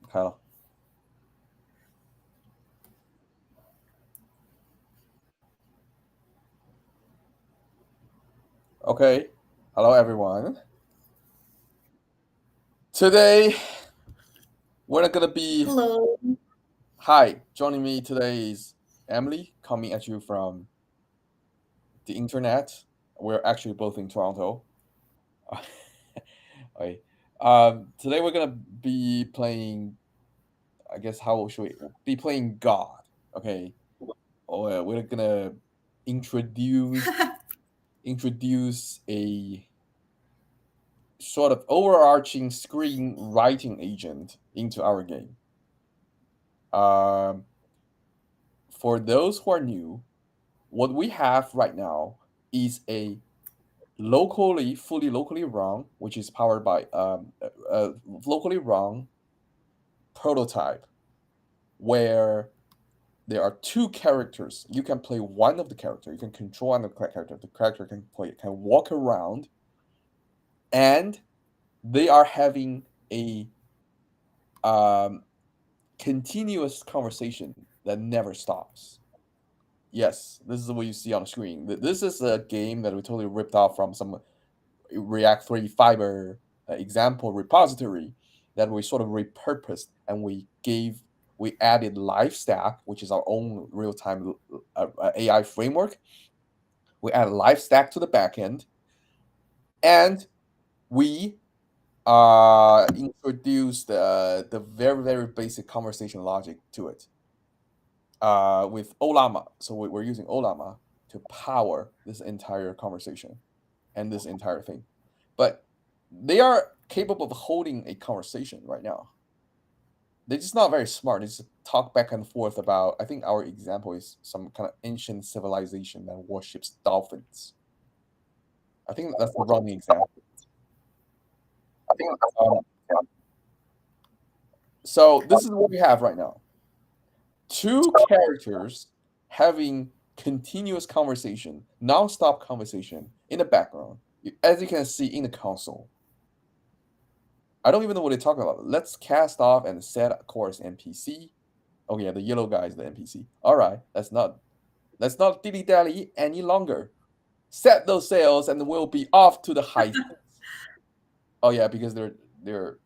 Hello. Okay. Hello, everyone. Today, we're not gonna be. Hello. Hi, joining me today is Emily, coming at you from the internet. We're actually both in Toronto. Okay. Today we're gonna be playing. I guess how should we be playing God? Okay. We're gonna introduce a sort of overarching screenwriting agent into our game. For those who are new, what we have right now is a fully locally run, which is powered by locally run prototype, where there are two characters. You can play one of the character. You can control one of the character. The character can walk around, and they are having a continuous conversation that never stops. Yes, this is what you see on the screen. This is a game that we totally ripped off from some React 3 Fiber example repository that we sort of repurposed, and we added Livestack, which is our own real-time AI framework. We added Livestack to the backend, and we introduced the very, very basic conversation logic to it with Ollama. So we're using Ollama to power this entire conversation and this entire thing. But they are capable of holding a conversation right now. They're just not very smart. They just talk back and forth about, I think our example is some kind of ancient civilization that worships dolphins. I think that's the running example. So this is what we have right now. Two characters having continuous conversation, non-stop conversation in the background, as you can see in the console. I don't even know what they're talking about. Let's cast off and set a course NPC. Oh yeah, the yellow guy is the NPC. All right, let's not dilly-dally any longer. Set those sails and we'll be off to the high seas. Oh yeah, because they're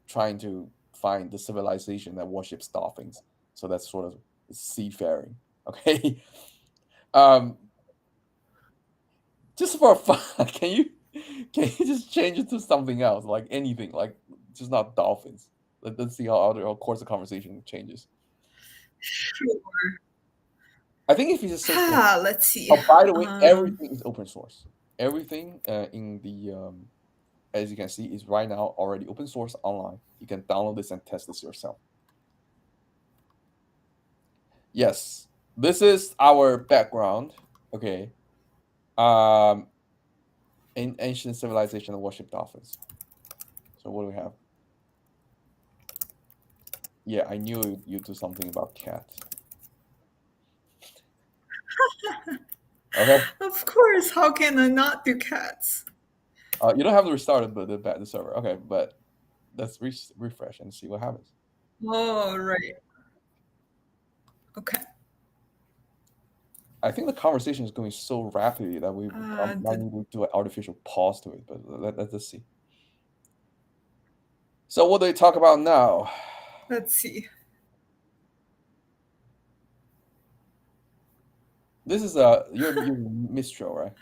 trying to find the civilization that worships dolphins. So that's sort of seafaring. Okay. Just for fun, can you just change it to something else, like anything, like just not dolphins? Let's see how of course the conversation changes. Sure. I think if you just say, Let's see. oh, by the way, everything is open source. Everything in the as you can see is right now already open source online. You can download this and test this yourself. Yes, this is our background. Okay. In ancient civilization worship dolphins. So what do we have? Yeah, I knew you'd do something about cats. Okay. Of course. How can I not do cats? You don't have to restart the server. Okay, but let's refresh and see what happens. Oh, right. Okay. I think the conversation is going so rapidly that we might need to do an artificial pause to it, but let's just see. So what do they talk about now? Let's see. This is you're Mistral, right?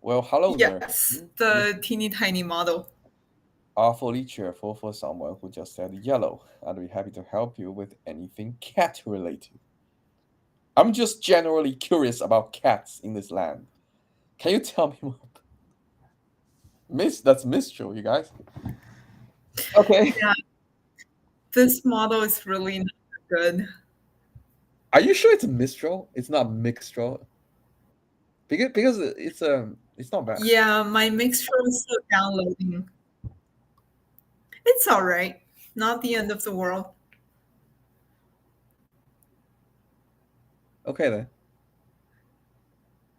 Well, hello there. Yes, the teeny tiny model. Awfully cheerful for someone who just said yellow. I'd be happy to help you with anything cat related. I'm just generally curious about cats in this land. Can you tell me more? That's Mistral, you guys. Okay. Yeah. This model is really not good. Are you sure it's a Mistral? It's not Mixtral? Because it's not bad. Yeah, my Mixtral is still downloading. It's all right. Not the end of the world. Okay then.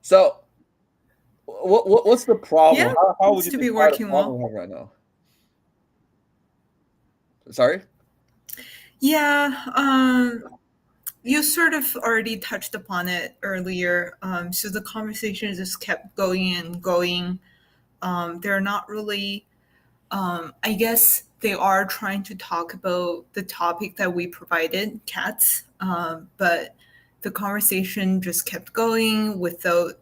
So, what's the problem? Yeah, how would you seems to be describe the working problem well. we have right now? Sorry? Yeah, you sort of already touched upon it earlier. So the conversation just kept going and going. They're not really, I guess they are trying to talk about the topic that we provided, cats, but the conversation just kept going without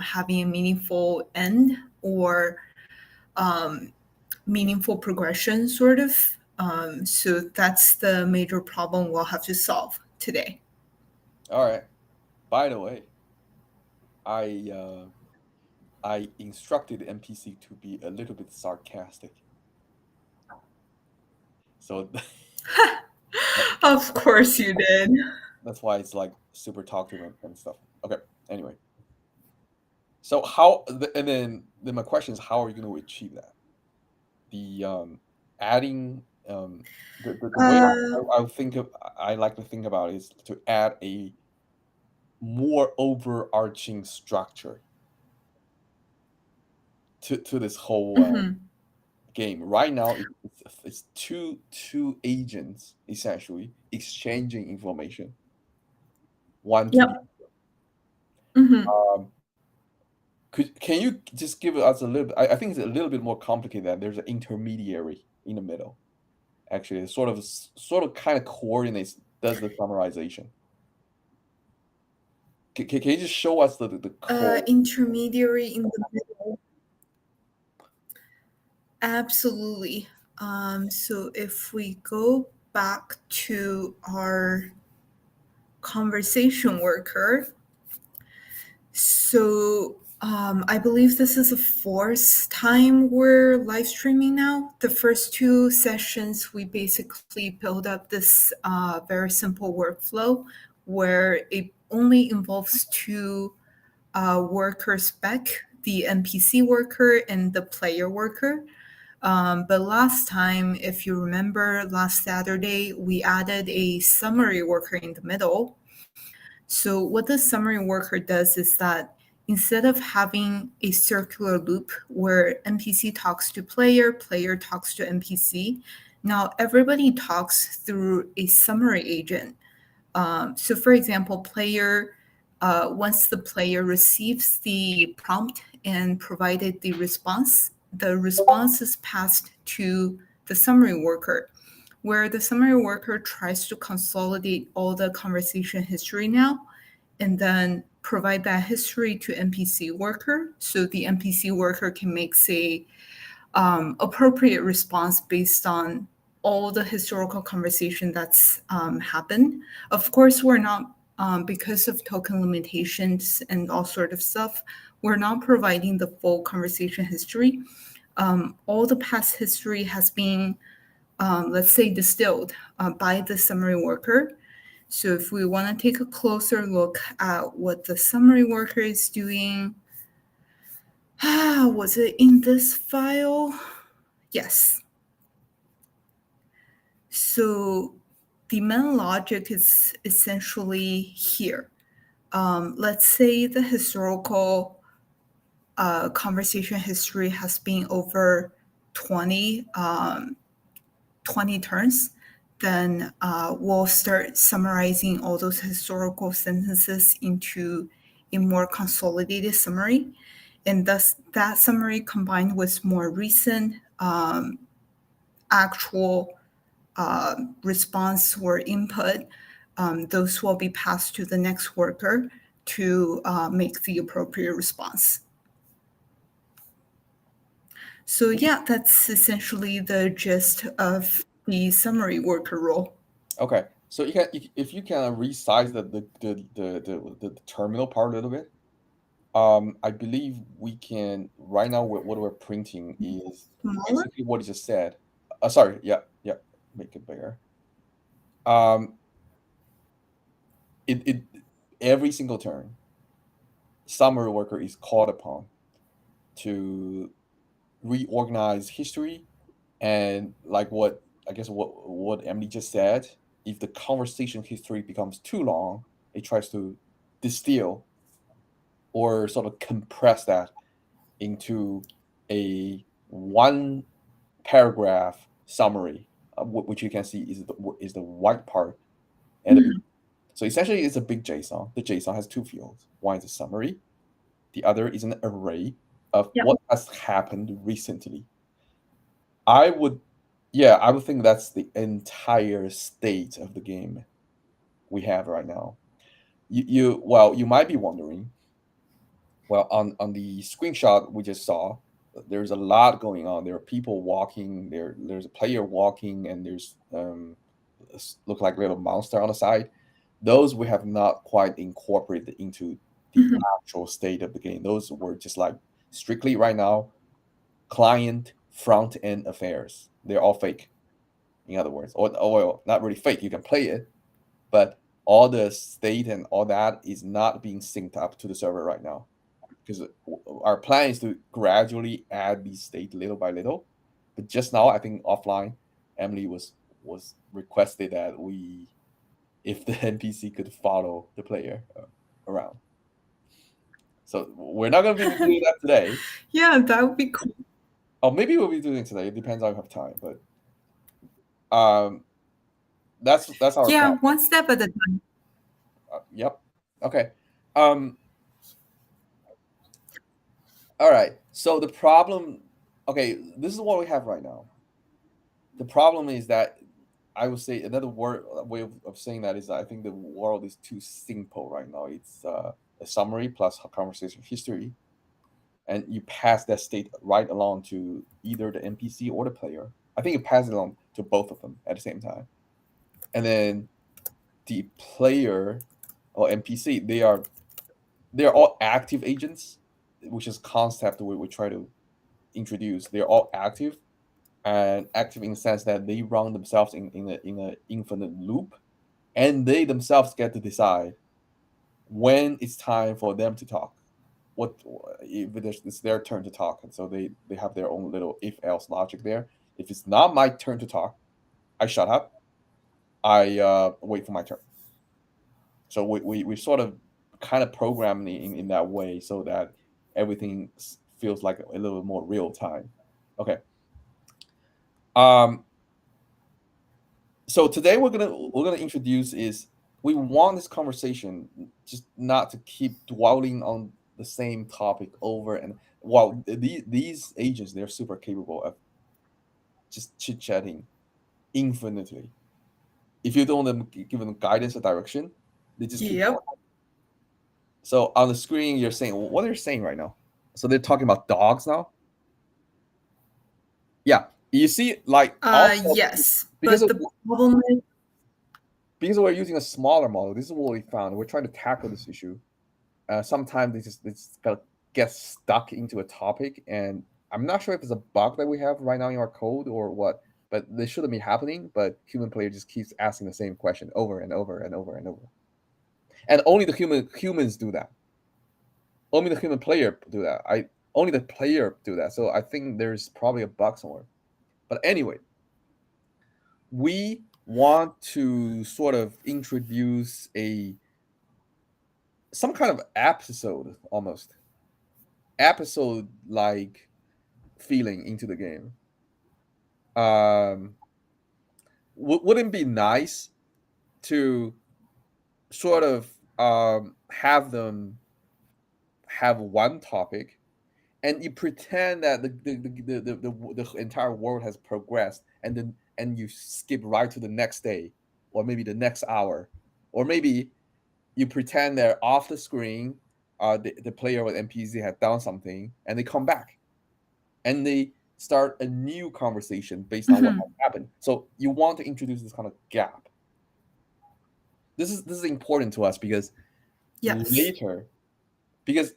having a meaningful end or meaningful progression, sort of. So that's the major problem we'll have to solve today. All right. By the way, I instructed the NPC to be a little bit sarcastic. So Of course you did. that's why it's like super talkative and stuff. Okay. Anyway. So how and then my question is, how are you going to achieve that? The adding the way I think of, I like to think about it is to add a more overarching structure to this whole game. Right now, it's two agents essentially exchanging information. One to Yep. the can you just give us a little bit? I think it's a little bit more complicated than there's an intermediary in the middle. Actually, it sort of kind of coordinates, does the summarization. Can you just show us the code? Intermediary in the middle. Absolutely. So if we go back to our conversation worker, so I believe this is the fourth time we're live streaming now. The first two sessions, we basically build up this very simple workflow where it only involves two worker spec, the NPC worker and the player worker. But last time, if you remember, last Saturday, we added a summary worker in the middle. So what the summary worker does is that instead of having a circular loop where NPC talks to player, player talks to NPC, now everybody talks through a summary agent. So for example, player, once the player receives the prompt and provided the response is passed to the summary worker, where the summary worker tries to consolidate all the conversation history now and then provide that history to NPC worker. So the NPC worker can make, say, appropriate response based on all the historical conversation that's happened. Of course, we're not, because of token limitations and all sort of stuff, we're not providing the full conversation history. All the past history has been, let's say, distilled by the summary worker. So if we want to take a closer look at what the summary worker is doing, was it in this file? Yes. So the main logic is essentially here. Let's say the historical conversation history has been over 20 turns. Then we'll start summarizing all those historical sentences into a more consolidated summary. And thus that summary combined with more recent actual response or input, those will be passed to the next worker to make the appropriate response. So yeah, that's essentially the gist of the summary worker role. Okay, so if you can resize the terminal part a little bit. I believe we can right now. What we're printing is Smaller? basically what you just said. Sorry, yeah, make it bigger. It every single turn, summary worker is called upon to reorganize history, and like what Emily just said, if the conversation history becomes too long, it tries to distill or sort of compress that into a one paragraph summary which you can see is the white part. And so essentially, it's a big JSON. The JSON has two fields. One is a summary. The other is an array of what has happened recently. I would think that's the entire state of the game we have right now. You might be wondering, well, on the screenshot we just saw, there's a lot going on. There are people walking. There's a player walking, and there's look like little monster on the side. Those we have not quite incorporated into the actual state of the game. Those were just like strictly right now client front end affairs. They're all fake, in other words, or not really fake. You can play it, but all the state and all that is not being synced up to the server right now, because our plan is to gradually add these state little by little. But just now, I think offline, Emily was requested that if the NPC could follow the player around. So we're not going to be doing that today. Yeah, that would be cool. Oh, maybe we'll be doing it today. It depends on if I have time, but that's our plan. One step at a time. Yep. Okay. All right. So the problem. Okay, this is what we have right now. The problem is that I would say another way of saying that is that I think the world is too simple right now. It's a summary plus conversation history, and you pass that state right along to either the NPC or the player. I think you pass it along to both of them at the same time. And then the player or NPC, they are all active agents, which is concept we try to introduce. They're all active, and active in the sense that they run themselves in an infinite loop, and they themselves get to decide when it's time for them to talk. If it's their turn to talk, and so they have their own little if-else logic there. If it's not my turn to talk, I shut up. I wait for my turn. So we sort of kind of program in that way so that everything feels like a little more real time. Okay. So today we're gonna introduce is we want this conversation just not to keep dwelling on the same topic over and while these agents, they're super capable of just chit-chatting infinitely. If you don't give them guidance or direction, they just keep talking. So on the screen, you're saying, what are you saying right now? So they're talking about dogs now? Yeah. You see, like... yes. Because we're using a smaller model, this is what we found. We're trying to tackle this issue. Sometimes they just get stuck into a topic, and I'm not sure if it's a bug that we have right now in our code or what, but this shouldn't be happening, but human player just keeps asking the same question over and over and over and over. And only the humans do that. Only the human player do that. Only the player do that. So I think there's probably a bug somewhere. But anyway, we want to sort of introduce some kind of episode like feeling into the game. Wouldn't it be nice to sort of have them have one topic, and you pretend that the entire world has progressed, and you skip right to the next day, or maybe the next hour, or maybe you pretend they're off the screen, the player or NPC had done something, and they come back, and they start a new conversation based on what happened. So you want to introduce this kind of gap. This is important to us because later, because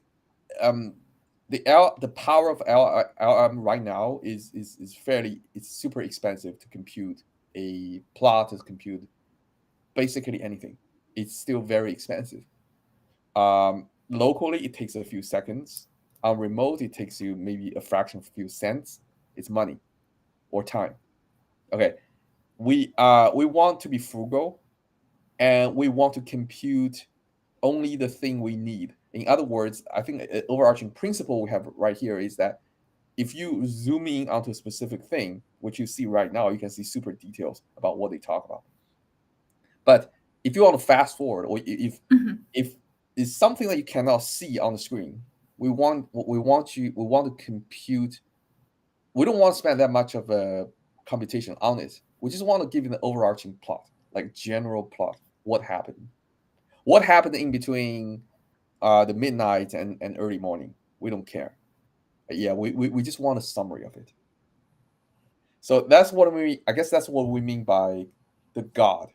the power of LLM right now is it's super expensive to compute a plot, to compute basically anything. It's still very expensive. Locally, it takes a few seconds. On remote, it takes you maybe a fraction of a few cents. It's money or time. Okay, we want to be frugal, and we want to compute only the thing we need. In other words, I think an overarching principle we have right here is that if you zoom in onto a specific thing, which you see right now, you can see super details about what they talk about. But if you want to fast forward, or if it's something that you cannot see on the screen, we want to compute. We don't want to spend that much of a computation on it. We just want to give it an overarching plot, like general plot. What happened? What happened in between the midnight and early morning? We don't care. Yeah, we just want a summary of it. So that's what I guess that's what we mean by the God.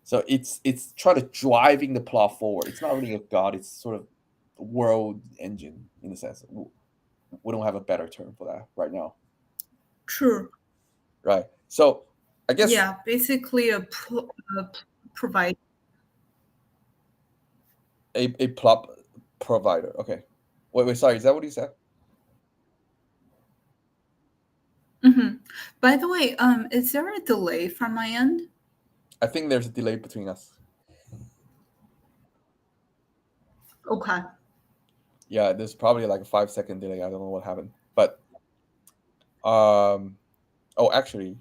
So it's trying to driving the plot forward. It's not really a God. It's sort of a world engine in a sense. We don't have a better term for that right now. True. Right. So I guess basically a provide a plot provider. Okay. Wait. Sorry. Is that what you said? By the way, is there a delay from my end? I think there's a delay between us. Okay. Yeah, there's probably like a 5-second delay. I don't know what happened, but actually,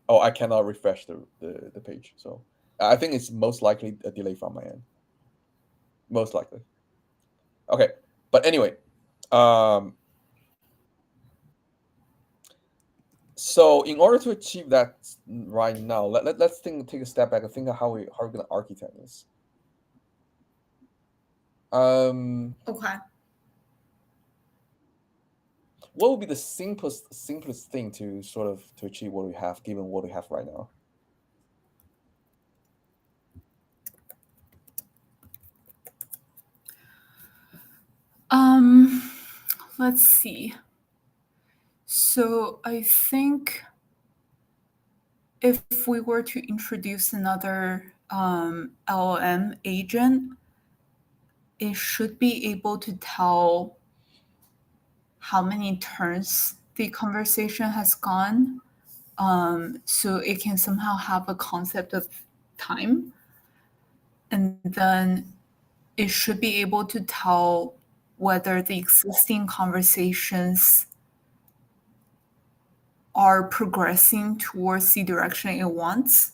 I cannot refresh the page. So I think it's most likely a delay from my end. Most likely. Okay, but anyway, so in order to achieve that right now, let's take a step back and think of how we're going to architect this. Okay. What would be the simplest thing to sort of to achieve what we have, given what we have right now? Let's see. So I think if we were to introduce another LLM agent, it should be able to tell how many turns the conversation has gone. So it can somehow have a concept of time. And then it should be able to tell whether the existing conversations are progressing towards the direction it wants.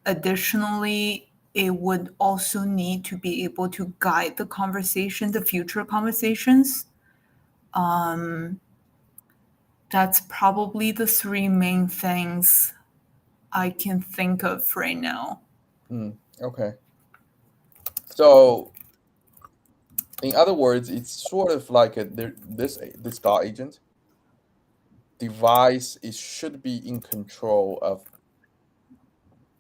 Additionally, it would also need to be able to guide the conversation, the future conversations. That's probably the three main things I can think of right now. Okay. So, in other words, it's sort of like this God agent device. It should be in control of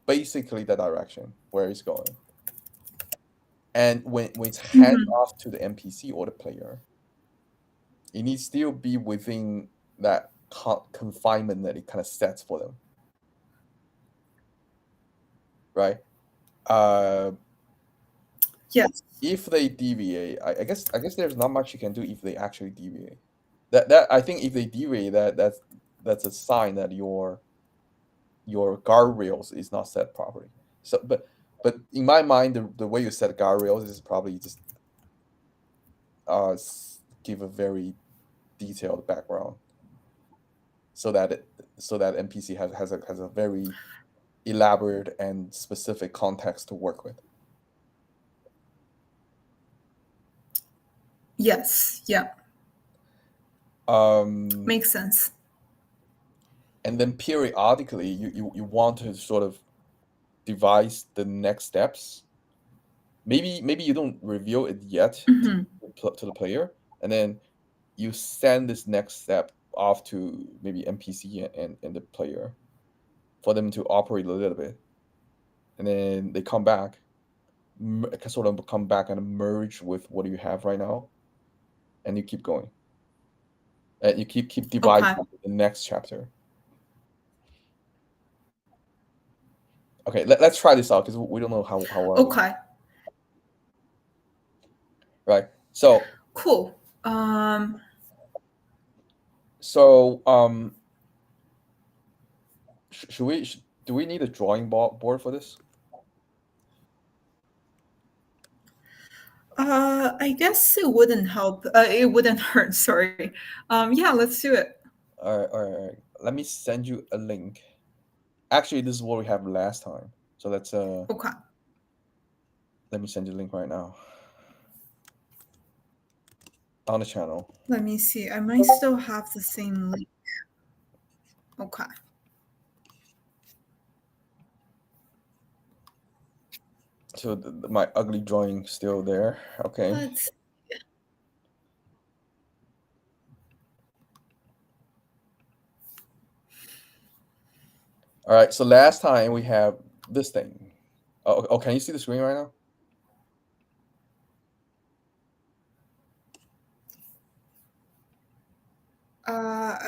basically the direction where it's going, and when it's handed off to the NPC or the player, it needs to still be within that confinement that it kind of sets for them, right? Yes. If they deviate, I guess there's not much you can do if they actually deviate. That I think if they deviate, that's a sign that your guardrails is not set properly. So, but in my mind, the way you set guardrails is probably just give a very detailed background, so that NPC has a very elaborate and specific context to work with. Yes. Yeah. Makes sense. And then periodically, you want to sort of devise the next steps. Maybe you don't reveal it yet to the player, and then you send this next step off to maybe NPC and the player for them to operate a little bit, and then they come back, sort of come back and merge with what you have right now, and you keep going, and you keep dividing the next chapter. Okay, let's try this out because we don't know how well. Okay. Right. So cool. Do we need a drawing board for this? I guess it wouldn't help. It wouldn't hurt. Sorry. Yeah, let's do it. All right, all right, all right. Let me send you a link. Actually, this is what we have last time. So let's Okay. let me send you the link right now on the channel. Let me see. I might still have the same link. Okay. So my ugly drawing still there. Okay. Let's. All right. So last time we have this thing. Oh, can you see the screen right now?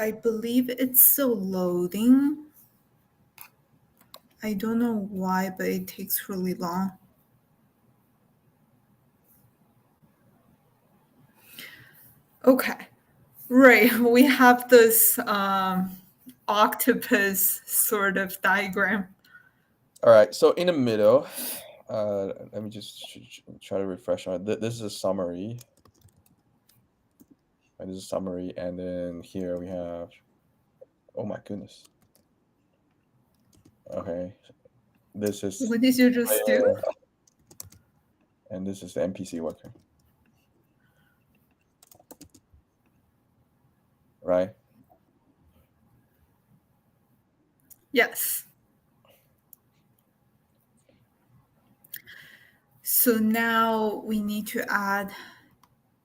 I believe it's still loading. I don't know why, but it takes really long. Okay. Right. We have this octopus sort of diagram. All right. So in the middle, let me just try to refresh on it. This is a summary. This is a summary, and then here we have. Oh my goodness. Okay. This is. What did you just do? And this is the NPC worker. Right? Yes. So now we need to add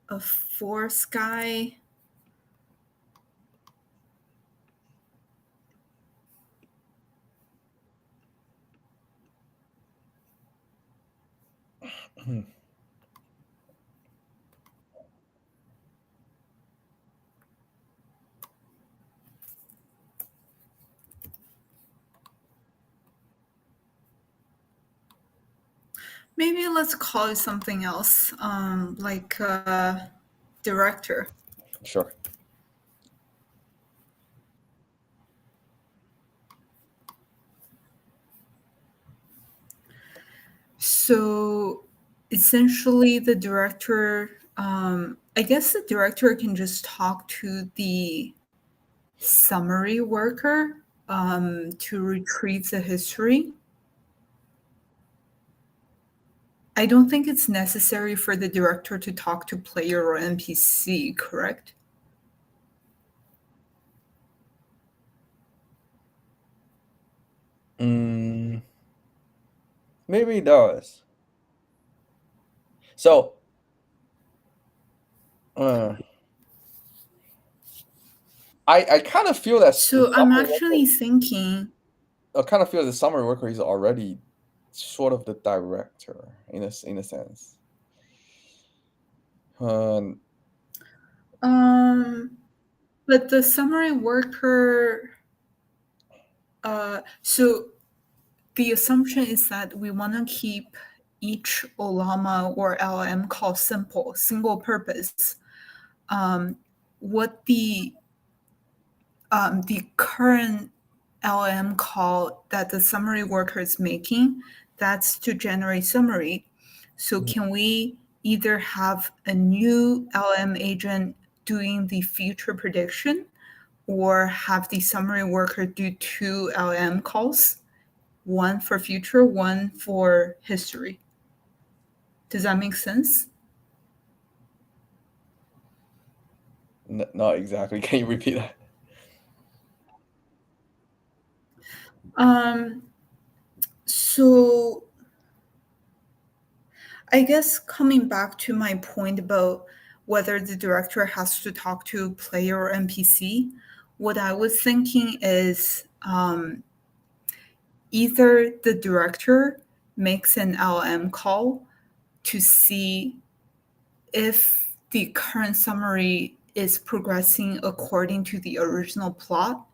a force guy. Maybe let's call it something else, like director. Sure. So essentially the director, I guess the director can just talk to the summary worker to retrieve the history. I don't think it's necessary for the director to talk to player or NPC, correct? Maybe it does. So, I kind of feel that. So I'm actually thinking. I kind of feel the summary worker is already sort of the director in a sense. But the summary worker. So the assumption is that we want to keep each Ollama or LLM call simple, single purpose. What the current LLM call that the summary worker is making, that's to generate summary. So can we either have a new LLM agent doing the future prediction, or have the summary worker do two LLM calls, one for future, one for history? Does that make sense? Not exactly. Can you repeat that? So I guess coming back to my point about whether the director has to talk to player or NPC, what I was thinking is either the director makes an LM call to see if the current summary is progressing according to the original plot,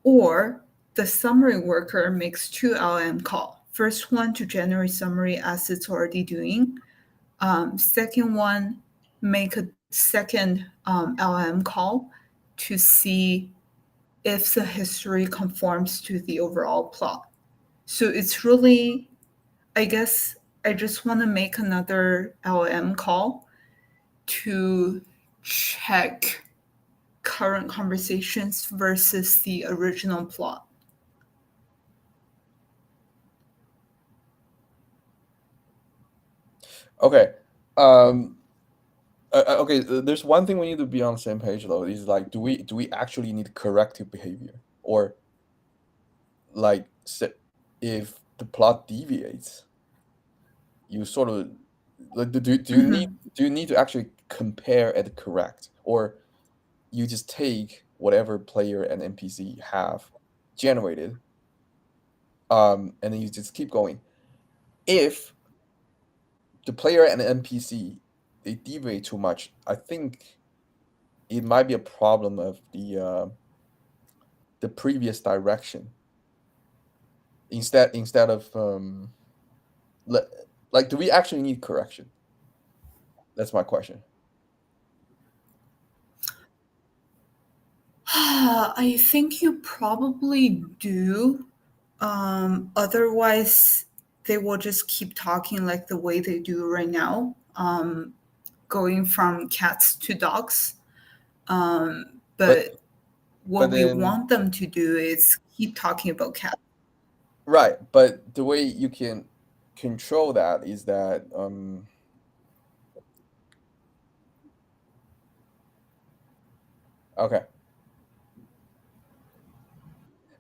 or the summary worker makes two LM call. First one to generate summary as it's already doing. Second one, make a second LM call to see if the history conforms to the overall plot. So it's really, I guess, I just want to make another LM call to check current conversations versus the original plot. Okay. Okay. There's one thing we need to be on the same page though. Is like, do we actually need corrective behavior, or like if the plot deviates, you sort of like do you need to actually compare and correct, or you just take whatever player and NPC have generated, and then you just keep going. If the player and the NPC they deviate too much, I think it might be a problem of the previous direction. Instead of like, do we actually need correction? That's my question. I think you probably do. Otherwise, they will just keep talking like the way they do right now, going from cats to dogs. But what we then want them to do is keep talking about cats. right, but the way you can control that is that okay.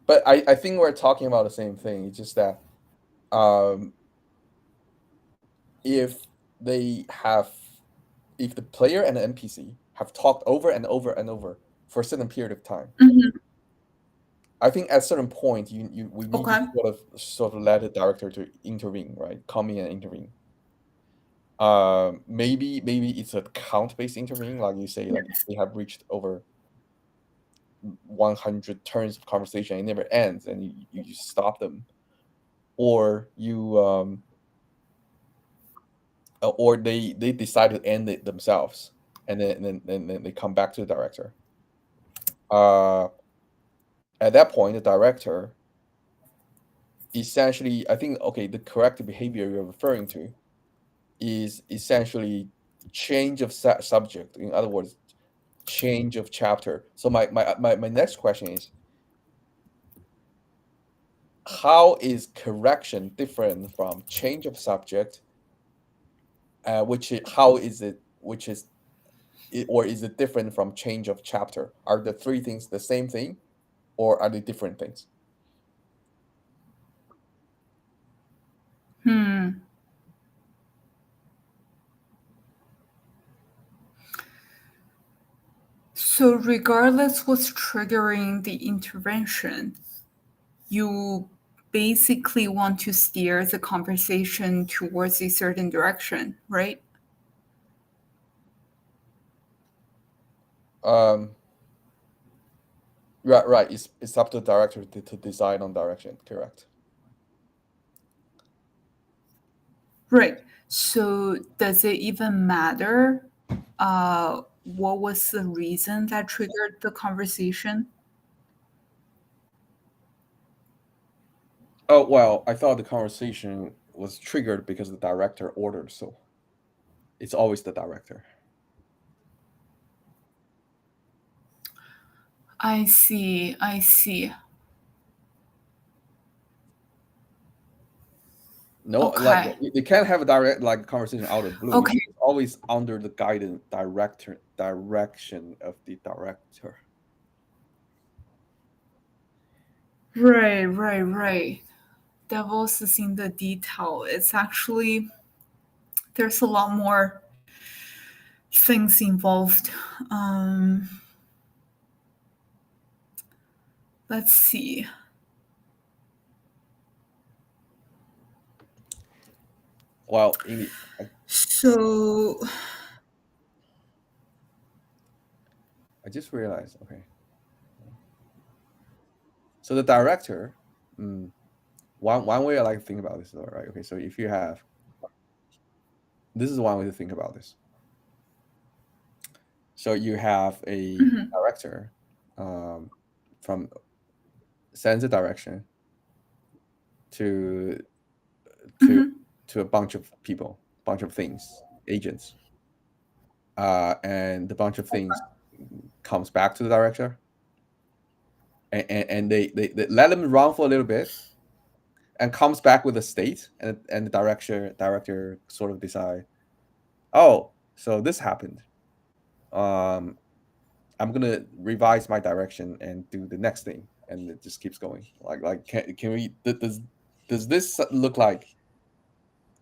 But I think we're talking about the same thing. It's just that if the player and the NPC have talked over and over and over for a certain period of time, I think at a certain point we need Okay. to sort of let the director to intervene, right? Come in and intervene. Maybe it's a count-based intervene, like you say, like they have reached over 100 turns of conversation, it never ends, and you stop them, or or they decide to end it themselves, and then they come back to the director. At that point, the director essentially, I think, okay, the corrective behavior you're referring to is essentially change of subject. In other words, change of chapter. So my next question is, how is correction different from change of subject? How is it? Or is it different from change of chapter? Are the three things the same thing, or are they different things? So regardless what's triggering the intervention, you basically want to steer the conversation towards a certain direction, right? Right. It's up to the director to decide on direction. Correct. Right. So does it even matter what was the reason that triggered the conversation? Oh well, I thought the conversation was triggered because the director ordered so. It's always the director. I see. No, like Okay. you can't have a direct like conversation out of the blue. Okay. It's always under the guidance direction of the director. Right. Devil's is in the detail. It's actually, there's a lot more things involved. Let's see. Well, So I just realized. Okay, so the director. One way I like to think about this, though, right? Okay, so if you have, this is one way to think about this. So you have a director from sends a direction to to a bunch of people, bunch of things, agents, and the bunch of things comes back to the director, and they let them run for a little bit, and comes back with a state, and the director sort of decide, oh, so this happened. I'm gonna revise my direction and do the next thing, and it just keeps going. Like can we does this look like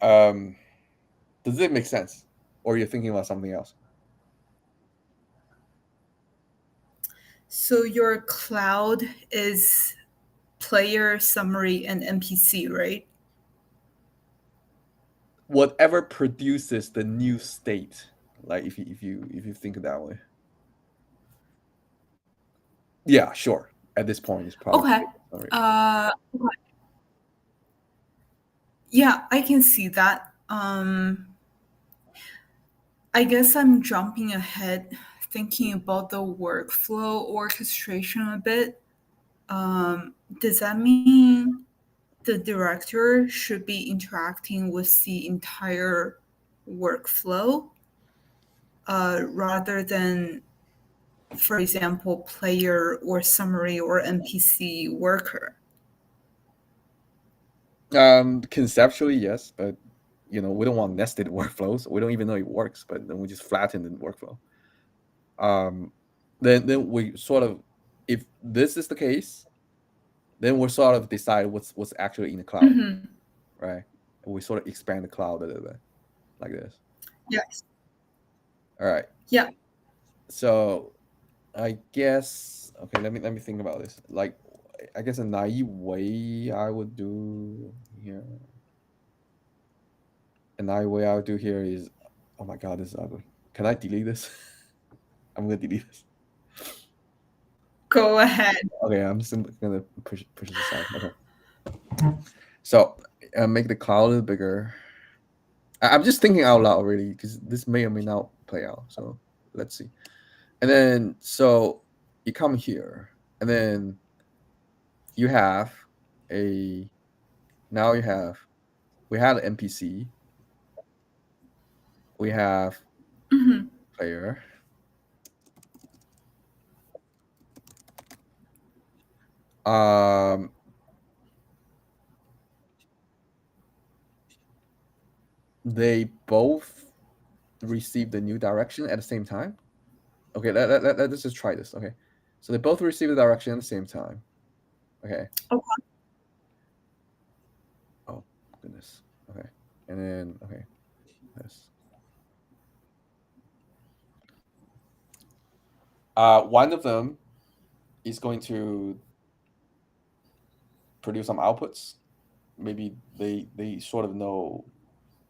does it make sense, or you're thinking about something else? So your cloud is player, summary, and NPC, right? Whatever produces the new state, like if you think of that way. Yeah, sure. At this point, it's probably Okay. Okay. Yeah, I can see that. I guess I'm jumping ahead, thinking about the workflow orchestration a bit. Does that mean the director should be interacting with the entire workflow rather than, for example, player or summary or NPC worker? Conceptually, yes, but we don't want nested workflows. We don't even know it works, but then we just flatten the workflow. Then we sort of, if this is the case, then we'll sort of decide what's actually in the cloud, right? And we sort of expand the cloud a little bit, like this. Yes. All right. Yeah. So I guess, okay, let me think about this. Like, I guess a naive way I would do here. A naive way I would do here is, oh my god, this is ugly. Can I delete this? I'm gonna delete this. Go ahead. Okay, I'm just gonna push this aside. Okay. So make the cloud a little bigger. I'm just thinking out loud, really, because this may or may not play out. So let's see. And then so you come here, and then you have we had an NPC, we have player, they both receive the new direction at the same time. Okay, let's just try this. Okay, so they both receive the direction at the same time. Okay. Okay. Oh goodness. Okay, and then okay, this. One of them is going to produce some outputs. Maybe they sort of know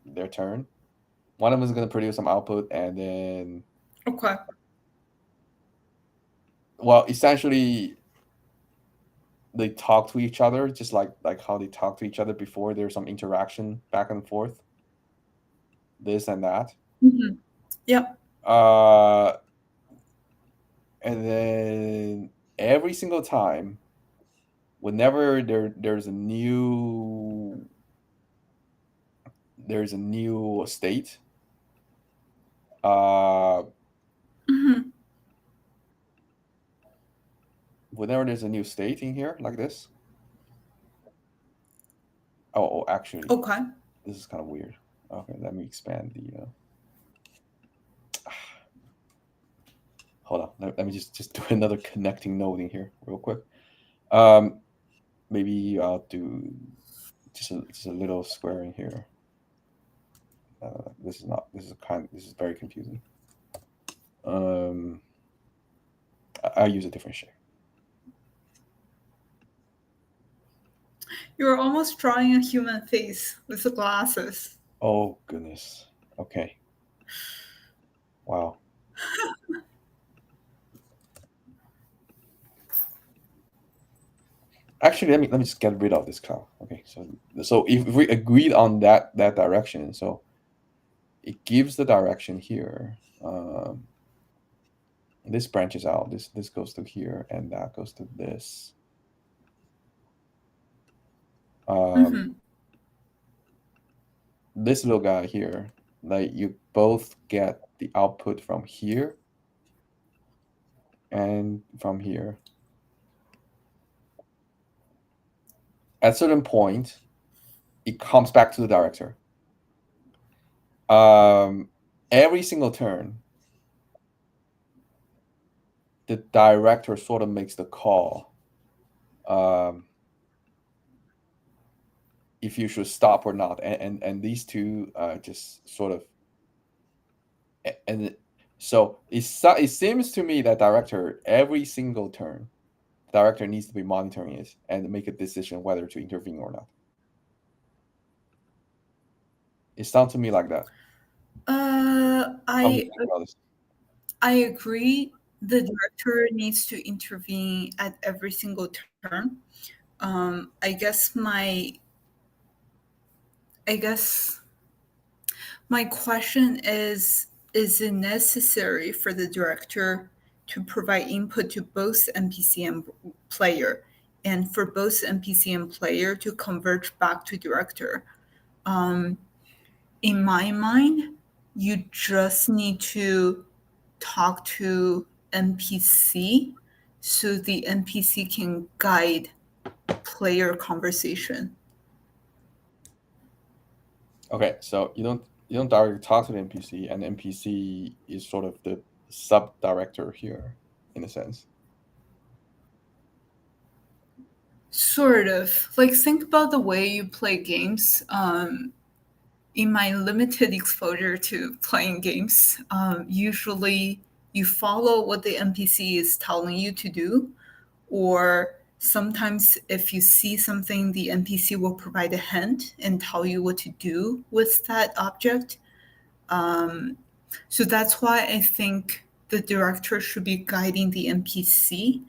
their turn. One of them is going to produce some output, and then Okay. well, essentially they talk to each other, just like how they talk to each other before. There's some interaction back and forth, this and that. Yep. And then every single time, whenever there's a new state, whenever there's a new state in here like this. Oh, actually, Okay. this is kind of weird. Okay, let me expand the. Hold on, let me just do another connecting node in here real quick. Maybe I'll do just a little square in here. This is very confusing. I'll use a different shape. You're almost drawing a human face with the glasses. Oh goodness. Okay. Wow. Actually, let me just get rid of this cloud. Okay, so if we agreed on that direction, so it gives the direction here. This branches out. This goes to here, and that goes to this. this little guy here, like you both get the output from here and from here. At a certain point, it comes back to the director. Every single turn, the director sort of makes the call if you should stop or not, and these two just sort of, and so it seems to me that director, every single turn, director needs to be monitoring it and make a decision whether to intervene or not. It sounds to me like that. I agree. The director needs to intervene at every single turn. I guess my question is it necessary for the director to provide input to both NPC and player, and for both NPC and player to converge back to director? In my mind, you just need to talk to NPC so the NPC can guide player conversation. Okay, so you don't directly talk to the NPC, and the NPC is sort of the sub-director here, in a sense. Sort of. Like, think about the way you play games. In my limited exposure to playing games, usually you follow what the NPC is telling you to do, or sometimes if you see something, the NPC will provide a hint and tell you what to do with that object. So that's why I think the director should be guiding the NPC,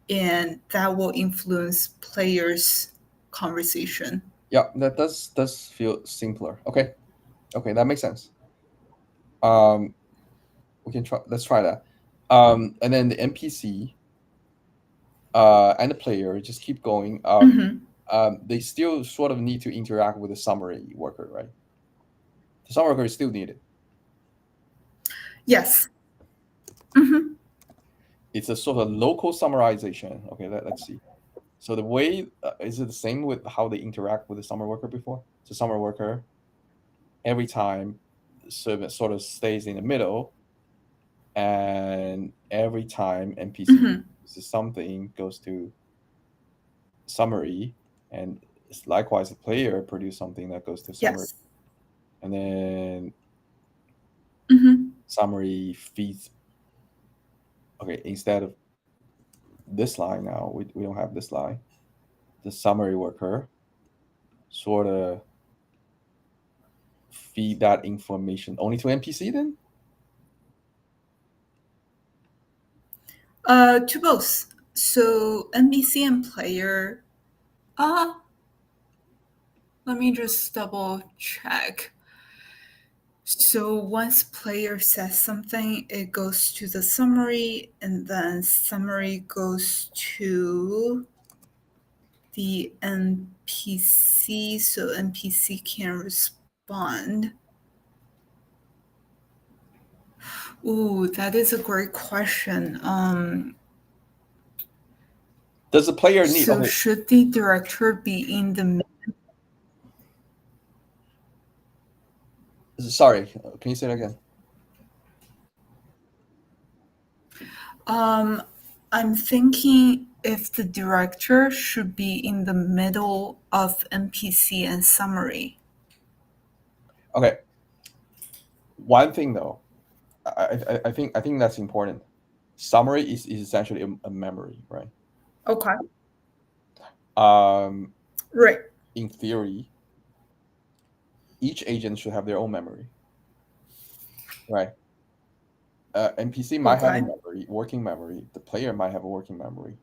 and that will influence players' conversation. Yeah, that does feel simpler. Okay, that makes sense. We can try. Let's try that. And then the NPC and the player just keep going. They still sort of need to interact with the summary worker, right? The summary worker is still needed. Yes. It's a sort of local summarization. Okay, let's see. So the way, is it the same with how they interact with the summary worker before? The summary worker, every time, sort of stays in the middle, and every time NPC uses something, goes to summary, and likewise the player produce something that goes to summary. Yes. And then summary feeds. Okay, instead of this line now, we don't have this line. The summary worker sort of feed that information only to NPC then? To both. So NPC and player. Let me just double check. So once player says something, it goes to the summary, and then summary goes to the NPC, so NPC can respond. Ooh, that is a great question. Does the player need? So should the director be in the? Sorry, can you say that again? I'm thinking if the director should be in the middle of NPC and summary. Okay. One thing though, I think that's important. Summary is essentially a memory, right? Okay. Right. In theory, each agent should have their own memory, right? NPC might have a memory, working memory. The player might have a working memory.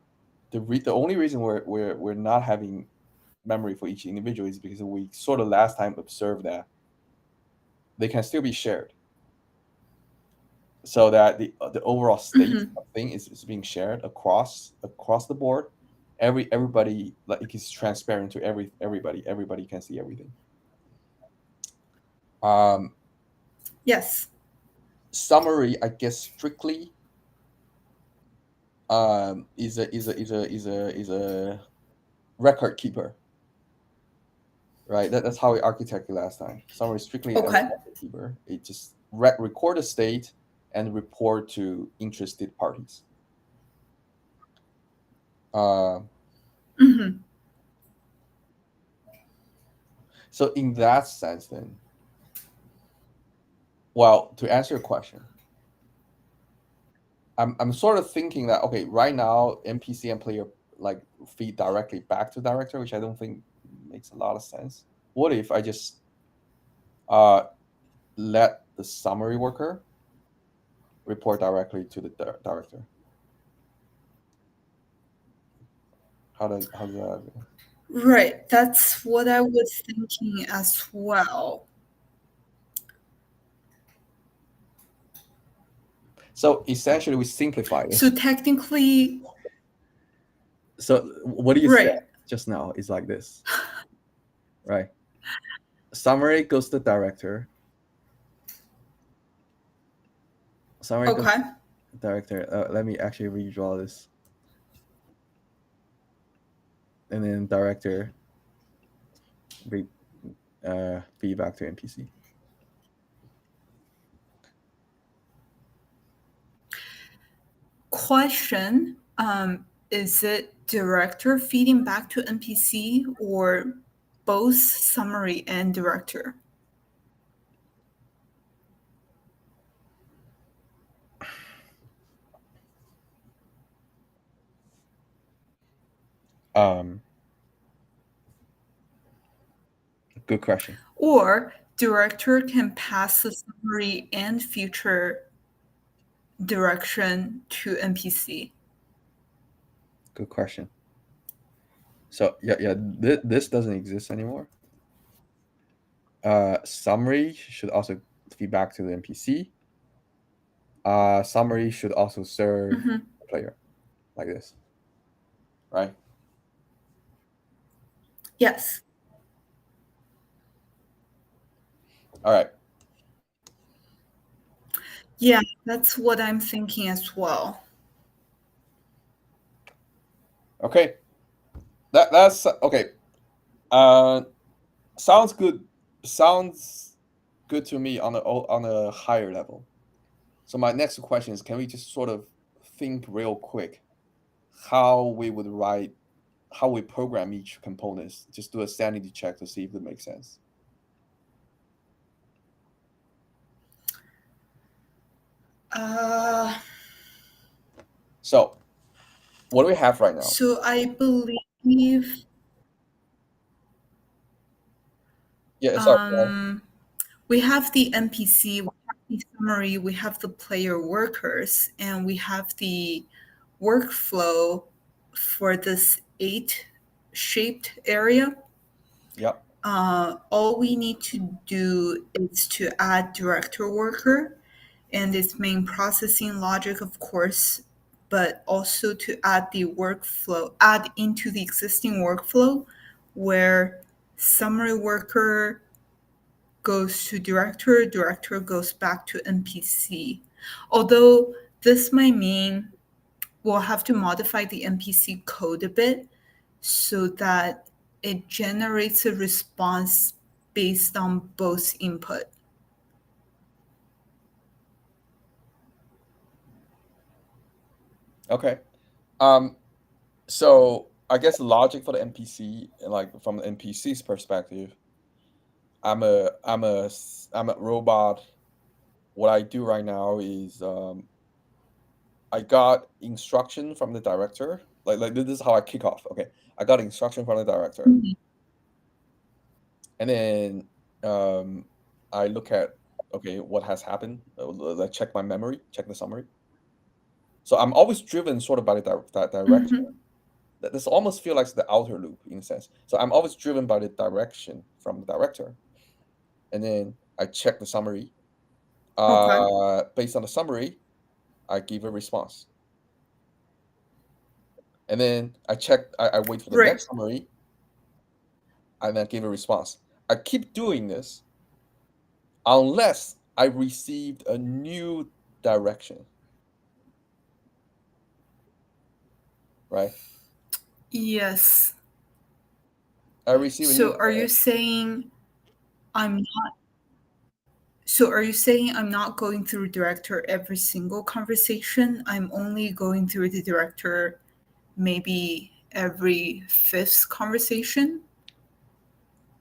The only reason we're not having memory for each individual is because we sort of last time observed that they can still be shared, so that the overall state of thing is being shared across the board. Everybody, like, it's transparent to everybody. Everybody can see everything. Yes. Summary, I guess, strictly is a record keeper, right? That's how we architected last time. Summary strictly a Okay. record keeper. It just record a state and report to interested parties. Mm-hmm. So in that sense, then, well, to answer your question, I'm sort of thinking that, okay, right now NPC and player like feed directly back to director, which I don't think makes a lot of sense. What if I just let the summary worker report directly to the director? How does that? Right. That's what I was thinking as well. So essentially, we simplify it. So technically, So what do you right. say just now is like this, right? Summary goes to the director. Summary goes Okay. to the director. Let me actually redraw this. And then director feedback to NPC. Question. Is it director feeding back to NPC or both summary and director? Good question. Or director can pass the summary and future direction to NPC. Good question. So yeah, this doesn't exist anymore. Summary should also feed back to the NPC. Summary should also serve Mm-hmm. the player, like this, right? Yes. All right. Yeah, that's what I'm thinking as well. Okay. That's okay. Sounds good. Sounds good to me on a higher level. So my next question is, can we just sort of think real quick how we would write, how we program each component? Just do a sanity check to see if it makes sense. So what do we have right now? So I believe Yeah, sorry. we have the NPC, we have the summary, we have the player workers, and we have the workflow for this 8 shaped area. Yep. All we need to do is to add director worker and its main processing logic, of course, but also to add the workflow, add into the existing workflow where summary worker goes to director, director goes back to NPC. Although this might mean we'll have to modify the NPC code a bit so that it generates a response based on both input. Okay. So I guess the logic for the NPC, like from the NPC's perspective, I'm a robot. What I do right now is I got instruction from the director. Like this is how I kick off. Okay, I got instruction from the director, and then I look at, okay, what has happened. Like check my memory, check the summary. So I'm always driven sort of by that direction. This almost feels like the outer loop in a sense. So I'm always driven by the direction from the director, and then I check the summary. Okay. Based on the summary, I give a response, and then I check. I wait for the Right. next summary, and then give a response. I keep doing this unless I received a new direction, right? Yes. I receive a new. So are you saying I'm not? So are you saying I'm not going through director every single conversation? I'm only going through the director maybe every fifth conversation?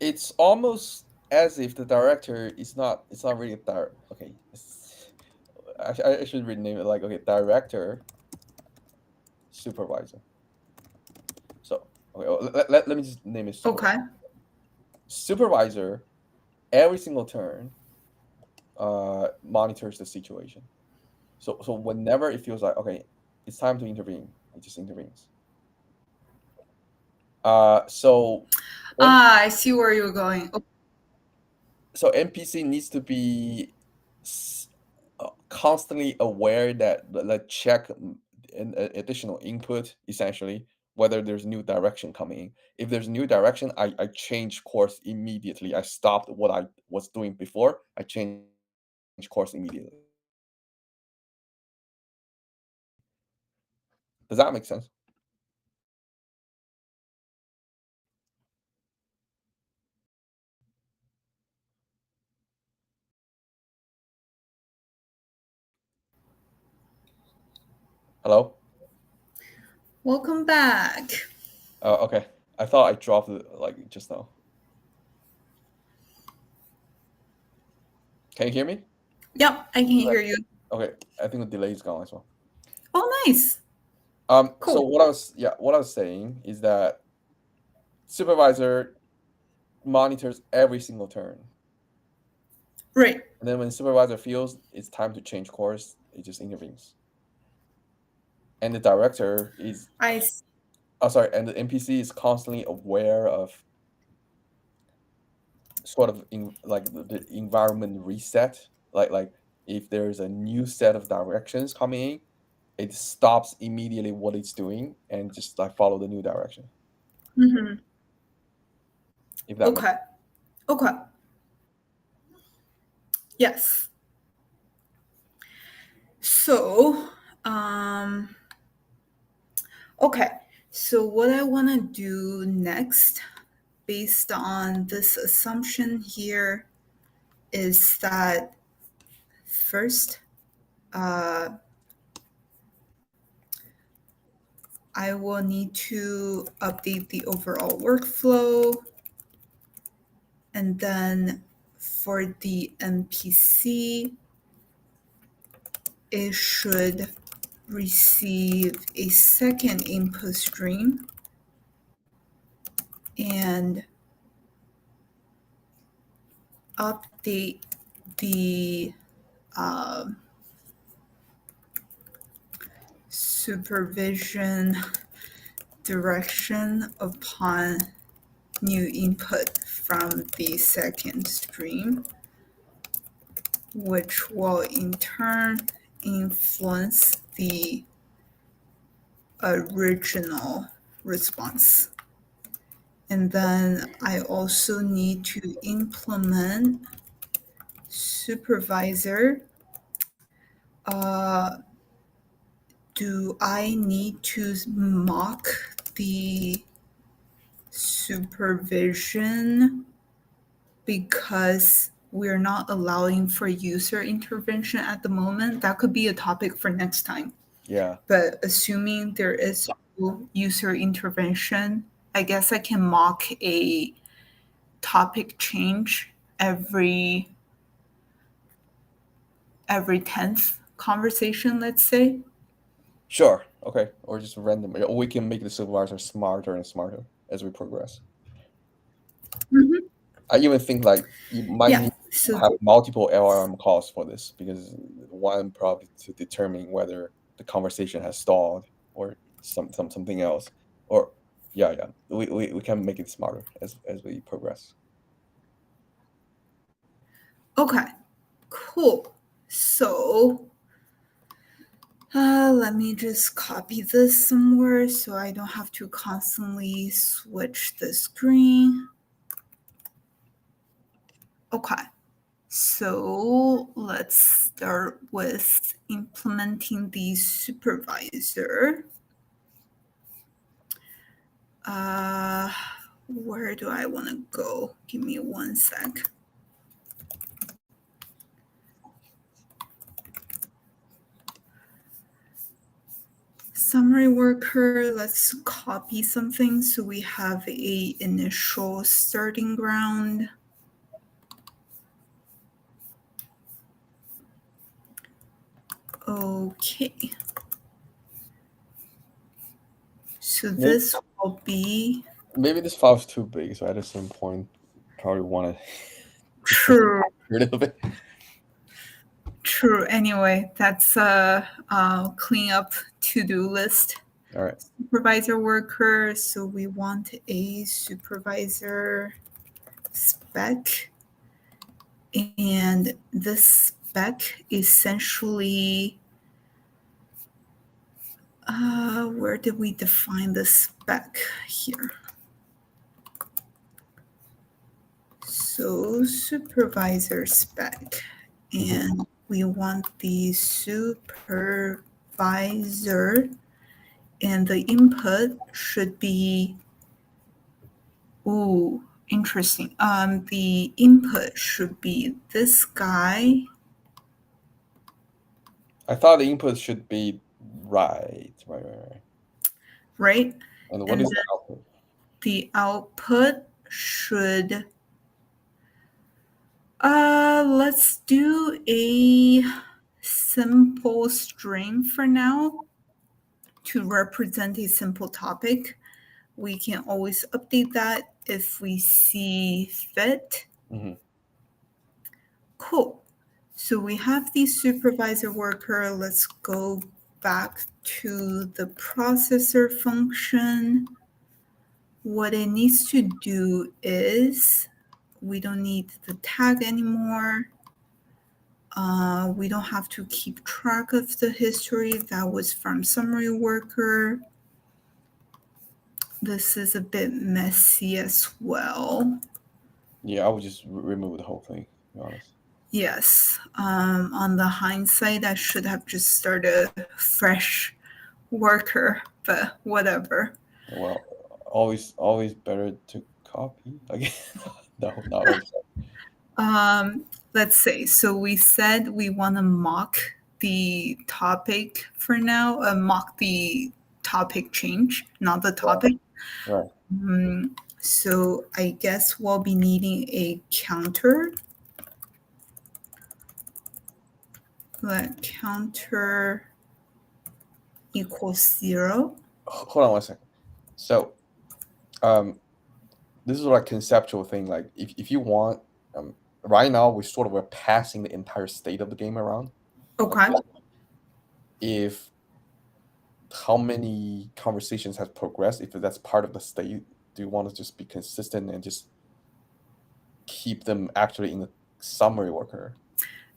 It's almost as if the director is not. It's not really a director. Okay, I should rename it like, okay, director, supervisor. So okay, well, let me just name it supervisor. Okay. Supervisor, every single turn, monitors the situation. So whenever it feels like, okay, it's time to intervene, it just intervenes. So I see where you're going. so NPC needs to be constantly aware that the check an additional input, essentially, whether there's new direction coming in. If there's new direction, I change course immediately. I stopped what I was doing before. I change course immediately. Does that make sense? Hello? Welcome back. Okay. I thought I dropped it like just now. Can you hear me? Yep, I can hear you. Okay. I think the delay is gone as well. Oh, nice. So Cool. what I was saying is that supervisor monitors every single turn. Right. And then when supervisor feels it's time to change course, it just intervenes. And the director is and the NPC is constantly aware of sort of like the environment reset. Like if there's a new set of directions coming in, it stops immediately what it's doing and just like follow the new direction. Mm-hmm. If that makes Okay. Okay. Yes. So, okay. So what I want to do next, based on this assumption here, is that first, I will need to update the overall workflow. And then for the NPC, it should receive a second input stream and update the supervision direction upon new input from the second stream, which will in turn influence the original response. And then I also need to implement supervisor. Do I need to mock the supervision because we're not allowing for user intervention at the moment? That could be a topic for next time. Yeah. But assuming there is no user intervention, I guess I can mock a topic change every 10th conversation, let's say. Sure. Okay. Or just random. Or we can make the supervisor smarter and smarter as we progress. Mm-hmm. I even think like you might need to So have multiple LLM calls for this, because one probably to determine whether the conversation has stalled or something else. Or yeah, we can make it smarter as we progress. okay, cool. So let me just copy this somewhere so I don't have to constantly switch the screen. Okay. So let's start with implementing the supervisor. Where do I want to go? Give me 1 sec. Summary worker, let's copy something so we have a initial starting ground. Okay. So this will be... Maybe this file is too big, so at a certain point, probably want to True. a little bit. True. Anyway, that's a clean up to-do list. All right. Supervisor worker. So we want a supervisor spec. And this spec essentially, where did we define the spec here? So supervisor spec, and we want the supervisor, and the input should be, ooh, interesting. The input should be this guy. I thought the input should be right. Right? And what is the output? The output should, let's do a simple string for now to represent a simple topic. We can always update that if we see fit. Cool. So we have the supervisor worker. Let's go back to the processor function. What it needs to do is, we don't need the tag anymore. We don't have to keep track of the history. That was from summary worker. This is a bit messy as well. Yeah, I would just remove the whole thing, to be honest. Yes. On the hindsight, I should have just started a fresh worker, but whatever. Well, always better to copy again. No, not always. Let's say, so we said we want to mock the topic for now, mock the topic change, not the topic. Right. So I guess we'll be needing a counter. Let counter equals 0. Hold on 1 second. So, this is like a conceptual thing. Like, if you want, right now we're passing the entire state of the game around. Okay. If how many conversations has progressed, if that's part of the state, do you want to just be consistent and just keep them actually in the summary worker?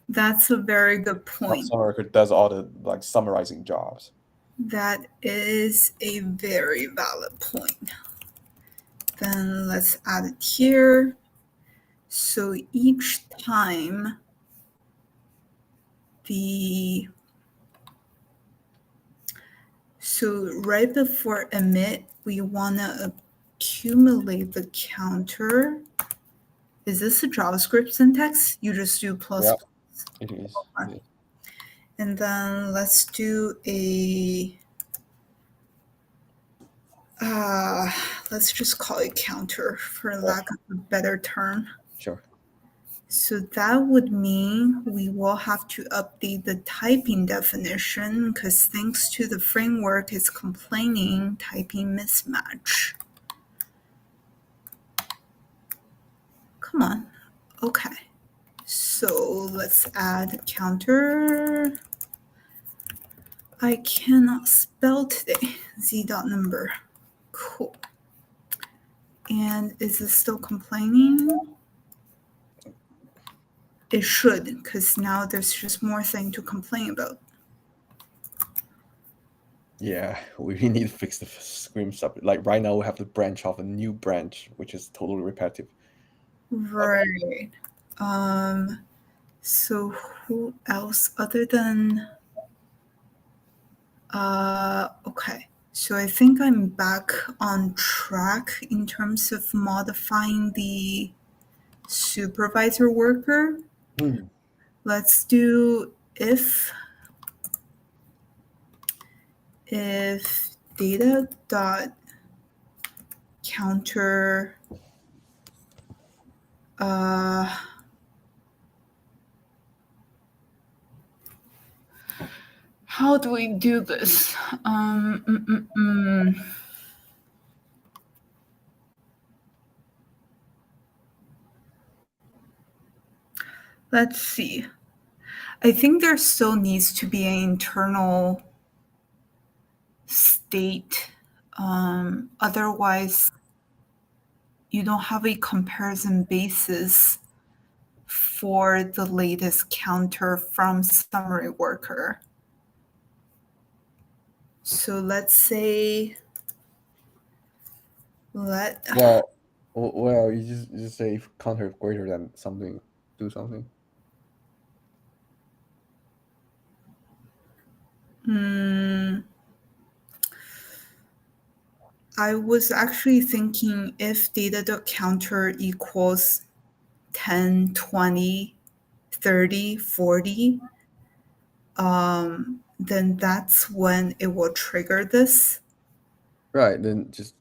That's a very good point. Summary worker does all the like summarizing jobs. That is a very valid point. Then let's add it here. So each time so right before emit, we want to accumulate the counter. Is this a JavaScript syntax? You just do plus. Yeah, it is. Okay. And then let's do a, let's just call it counter for lack of a better term. Sure. So that would mean we will have to update the typing definition because thanks to the framework, it's complaining typing mismatch. Come on. Okay. So let's add counter. I cannot spell today. Z.number. Cool. And is this still complaining? It should, because now there's just more thing to complain about. Yeah, we really need to fix the scream stuff. Like right now we have to branch off a new branch, which is totally repetitive. Right. So who else other than okay. So I think I'm back on track in terms of modifying the supervisor worker. Let's do if data dot counter how do we do this? Let's see. I think there still needs to be an internal state. Otherwise, you don't have a comparison basis for the latest counter from summary worker. So let's say Well, you just say if counter is greater than something, do something. I was actually thinking if data.counter equals 10, 20, 30, 40, then that's when it will trigger this. Right, then just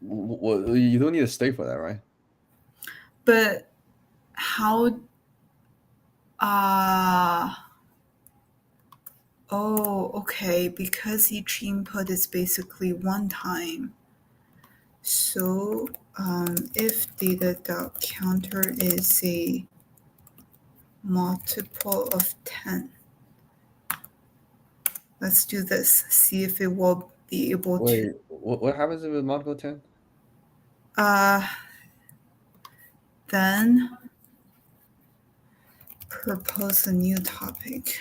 well, you don't need a state for that, right? But how oh, okay, because each input is basically one time. So if data.counter is a multiple of 10, let's do this, see if it will be able to. Wait, what happens if it's multiple 10? Then propose a new topic.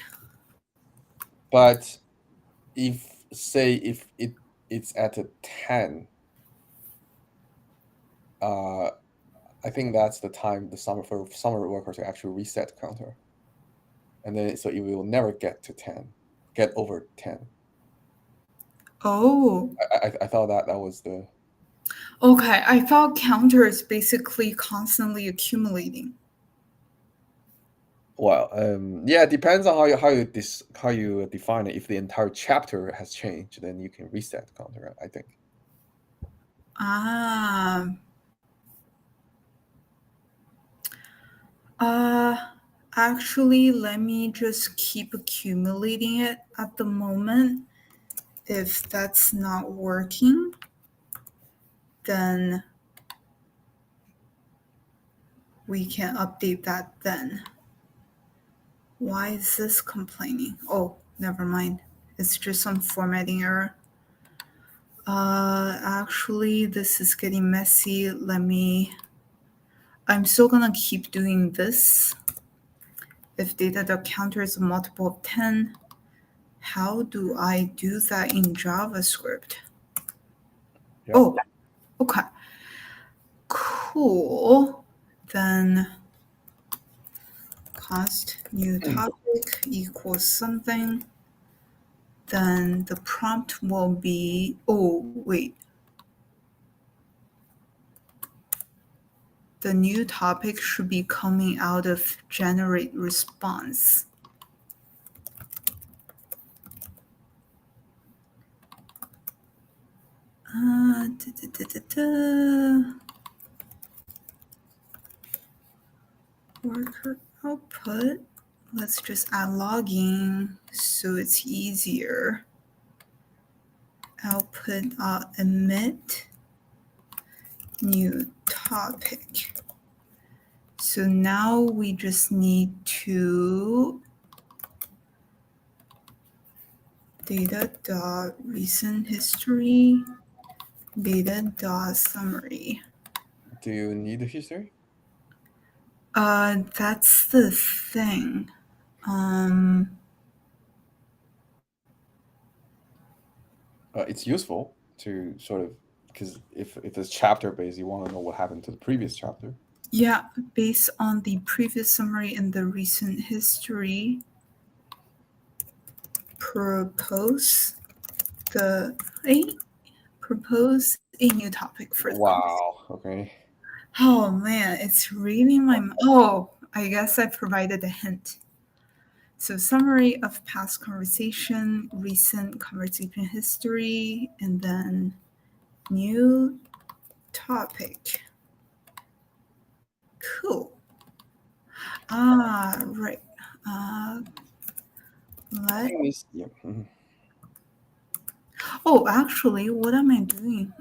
But if it's at a 10, I think that's the time for summary worker to actually reset the counter, and then so it will never get over 10. Oh, I thought that was the. okay. I thought counter is basically constantly accumulating. Well, yeah, it depends on how you define it. If the entire chapter has changed, then you can reset the counter, I think. Actually, let me just keep accumulating it at the moment. If that's not working, then we can update that then. Why is this complaining? Oh, never mind. It's just some formatting error. Actually, this is getting messy. I'm still gonna keep doing this. If data.counter is a multiple of 10, how do I do that in JavaScript? Yeah. Oh, okay. Cool. Then const new topic equals something. Then the prompt will be, oh, wait. The new topic should be coming out of generate response. Worker output. Let's just add logging so it's easier. Output emit new topic. So now we just need to data.recent history, data.summary. Do you need the history? That's the thing. It's useful to sort of, because if it's chapter based, you want to know what happened to the previous chapter. Yeah, based on the previous summary and the recent history, propose a new topic for the Wow. Okay. Oh man, it's reading my. Oh, I guess I provided a hint. So, summary of past conversation, recent conversation history, and then new topic. Cool. Right. I think this. Yeah. Oh, actually, what am I doing?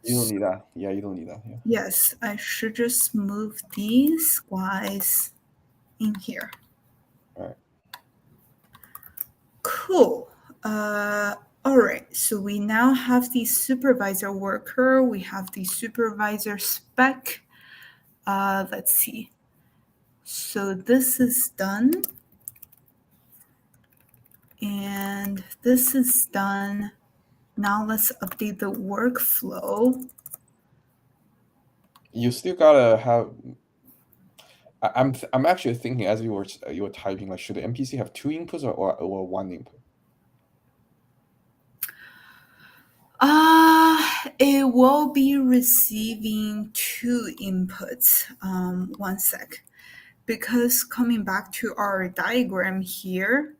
You don't need that. Yeah, you don't need that. Yeah. Yes, I should just move these guys in here. All right. Cool. All right, so we now have the supervisor worker. We have the supervisor spec. Let's see. So this is done. And this is done. Now let's update the workflow. You still gotta have. I'm actually thinking as you were typing, like, should the NPC have 2 inputs or 1 input? It will be receiving 2 inputs. 1 sec. Because coming back to our diagram here,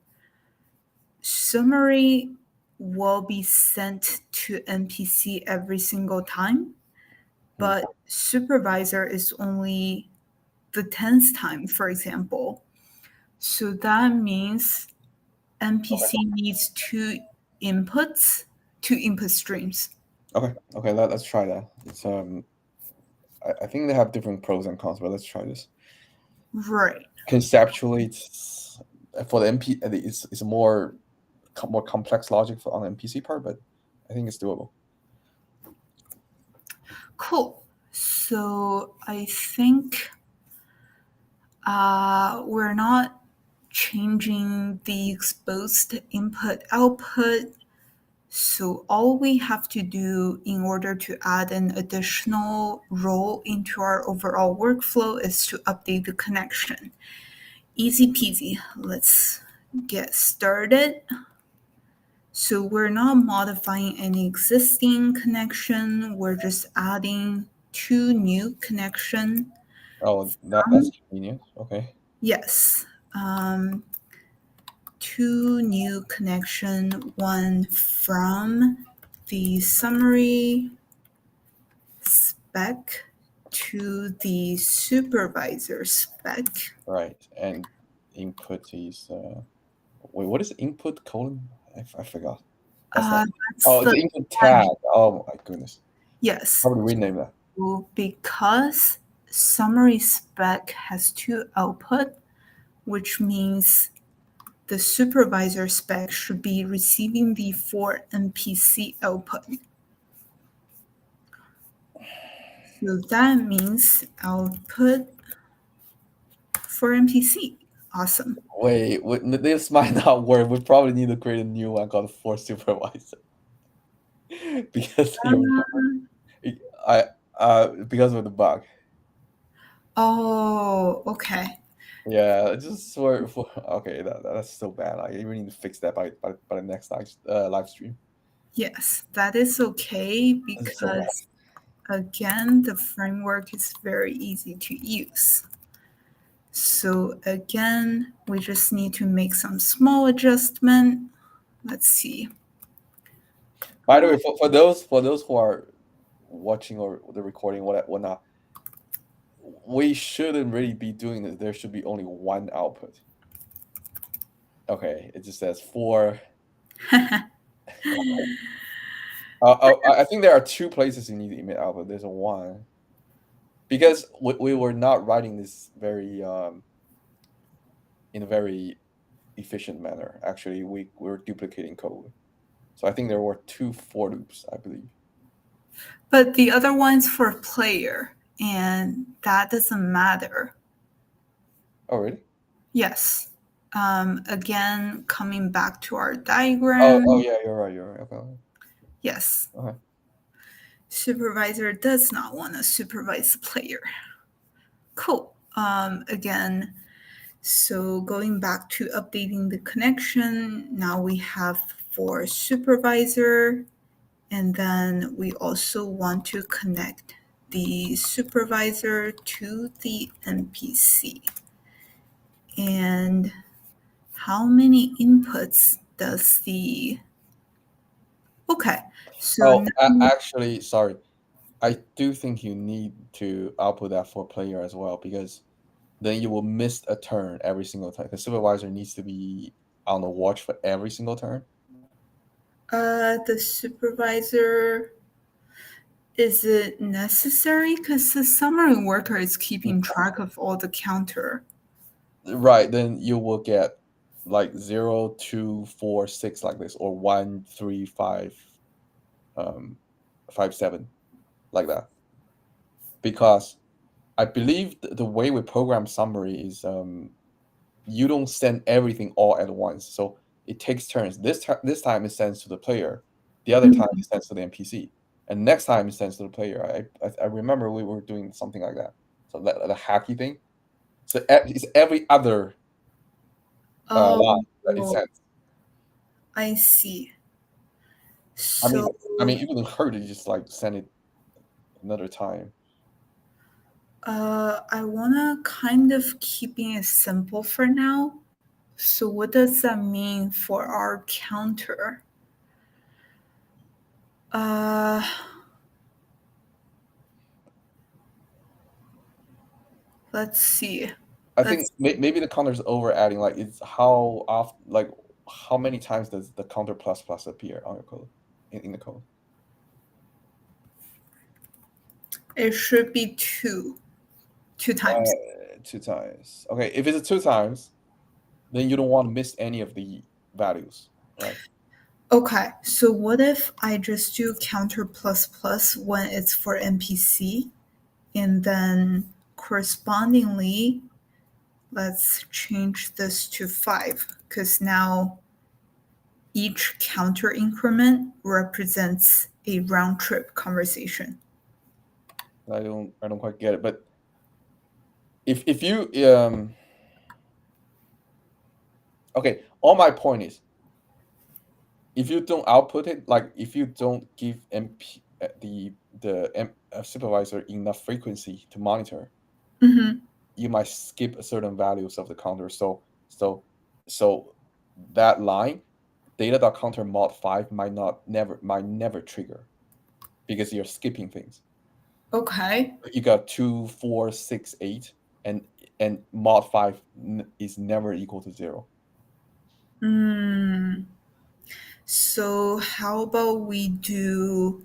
summary will be sent to NPC every single time, but supervisor is only the 10th time, for example. So that means NPC needs 2 inputs, 2 input streams. Okay. Let's try that. It's I think they have different pros and cons, but let's try this. Right. Conceptually, it's, for the MP, it's more complex logic on the NPC part, but I think it's doable. Cool. So I think we're not changing the exposed input output. So all we have to do in order to add an additional role into our overall workflow is to update the connection. Easy peasy. Let's get started. So we're not modifying any existing connection. We're just adding 2 new connection. Oh, that's convenient. Okay. Yes. 2 new connection, one from the summary spec to the supervisor spec. Right. And input is wait, what is input colon? I forgot. That's it's the input tag. Oh my goodness. Yes. How would we rename that? Because summary spec has 2 output, which means the supervisor spec should be receiving the 4 NPC output. So that means output for NPC. Awesome. Wait, this might not work. We probably need to create a new one called for supervisor. Because because of the bug. Oh, okay. Yeah, just for okay, that's so bad. I really need to fix that by the next live stream. Yes, that is okay because again, the framework is very easy to use. So again, we just need to make some small adjustment. Let's see. By the way, for those who are watching or the recording, whatnot, we shouldn't really be doing this. There should be only 1 output. Okay, it just says 4. I think there are 2 places you need to emit output. There's a 1 because we were not writing this very in a very efficient manner. Actually, we were duplicating code. So I think there were 2 for loops, I believe. But the other one's for player, and that doesn't matter. Oh, really? Yes. Again, coming back to our diagram. Oh yeah, you're right. Okay. Yes. Okay. Supervisor does not want to supervise the player. Cool. Again, so going back to updating the connection, now we have for supervisor, and then we also want to connect the supervisor to the NPC. And how many inputs does the... Okay, so Actually, sorry. I do think you need to output that for player as well, because then you will miss a turn every single time. The supervisor needs to be on the watch for every single turn. the supervisor, is it necessary? Because the summary worker is keeping track of all the counter. Right, then you will get like 0, 2, 4, 6 like this, or 1, 3, 5, 5, 7 like that. Because I believe the way we program summary is you don't send everything all at once. So it takes turns. This time it sends to the player. The other time it sends to the NPC. And next time it sends to the player. I remember we were doing something like that. So the hacky thing. So it's every other line that it sends. I see. I mean, So, it wouldn't hurt to just like send it another time. I want to kind of keeping it simple for now. So what does that mean for our counter? Let's see. I think maybe the counter is over adding. Like, it's how often, like how many times does the counter plus plus appear on your code in the code? It should be two times. 2 times. Okay, if it's 2 times, then you don't want to miss any of the values, right? Okay, so what if I just do counter plus plus when it's for NPC, and then correspondingly, let's change this to 5, because now each counter increment represents a round trip conversation. I don't quite get it, but if you okay, all my point is, if you don't output it, like if you don't give the supervisor enough frequency to monitor, you might skip certain values of the counter. So that line, data.counter mod 5 might never trigger because you're skipping things. Okay. You got 2, 4, 6, 8, and mod 5 is never equal to 0. So how about we do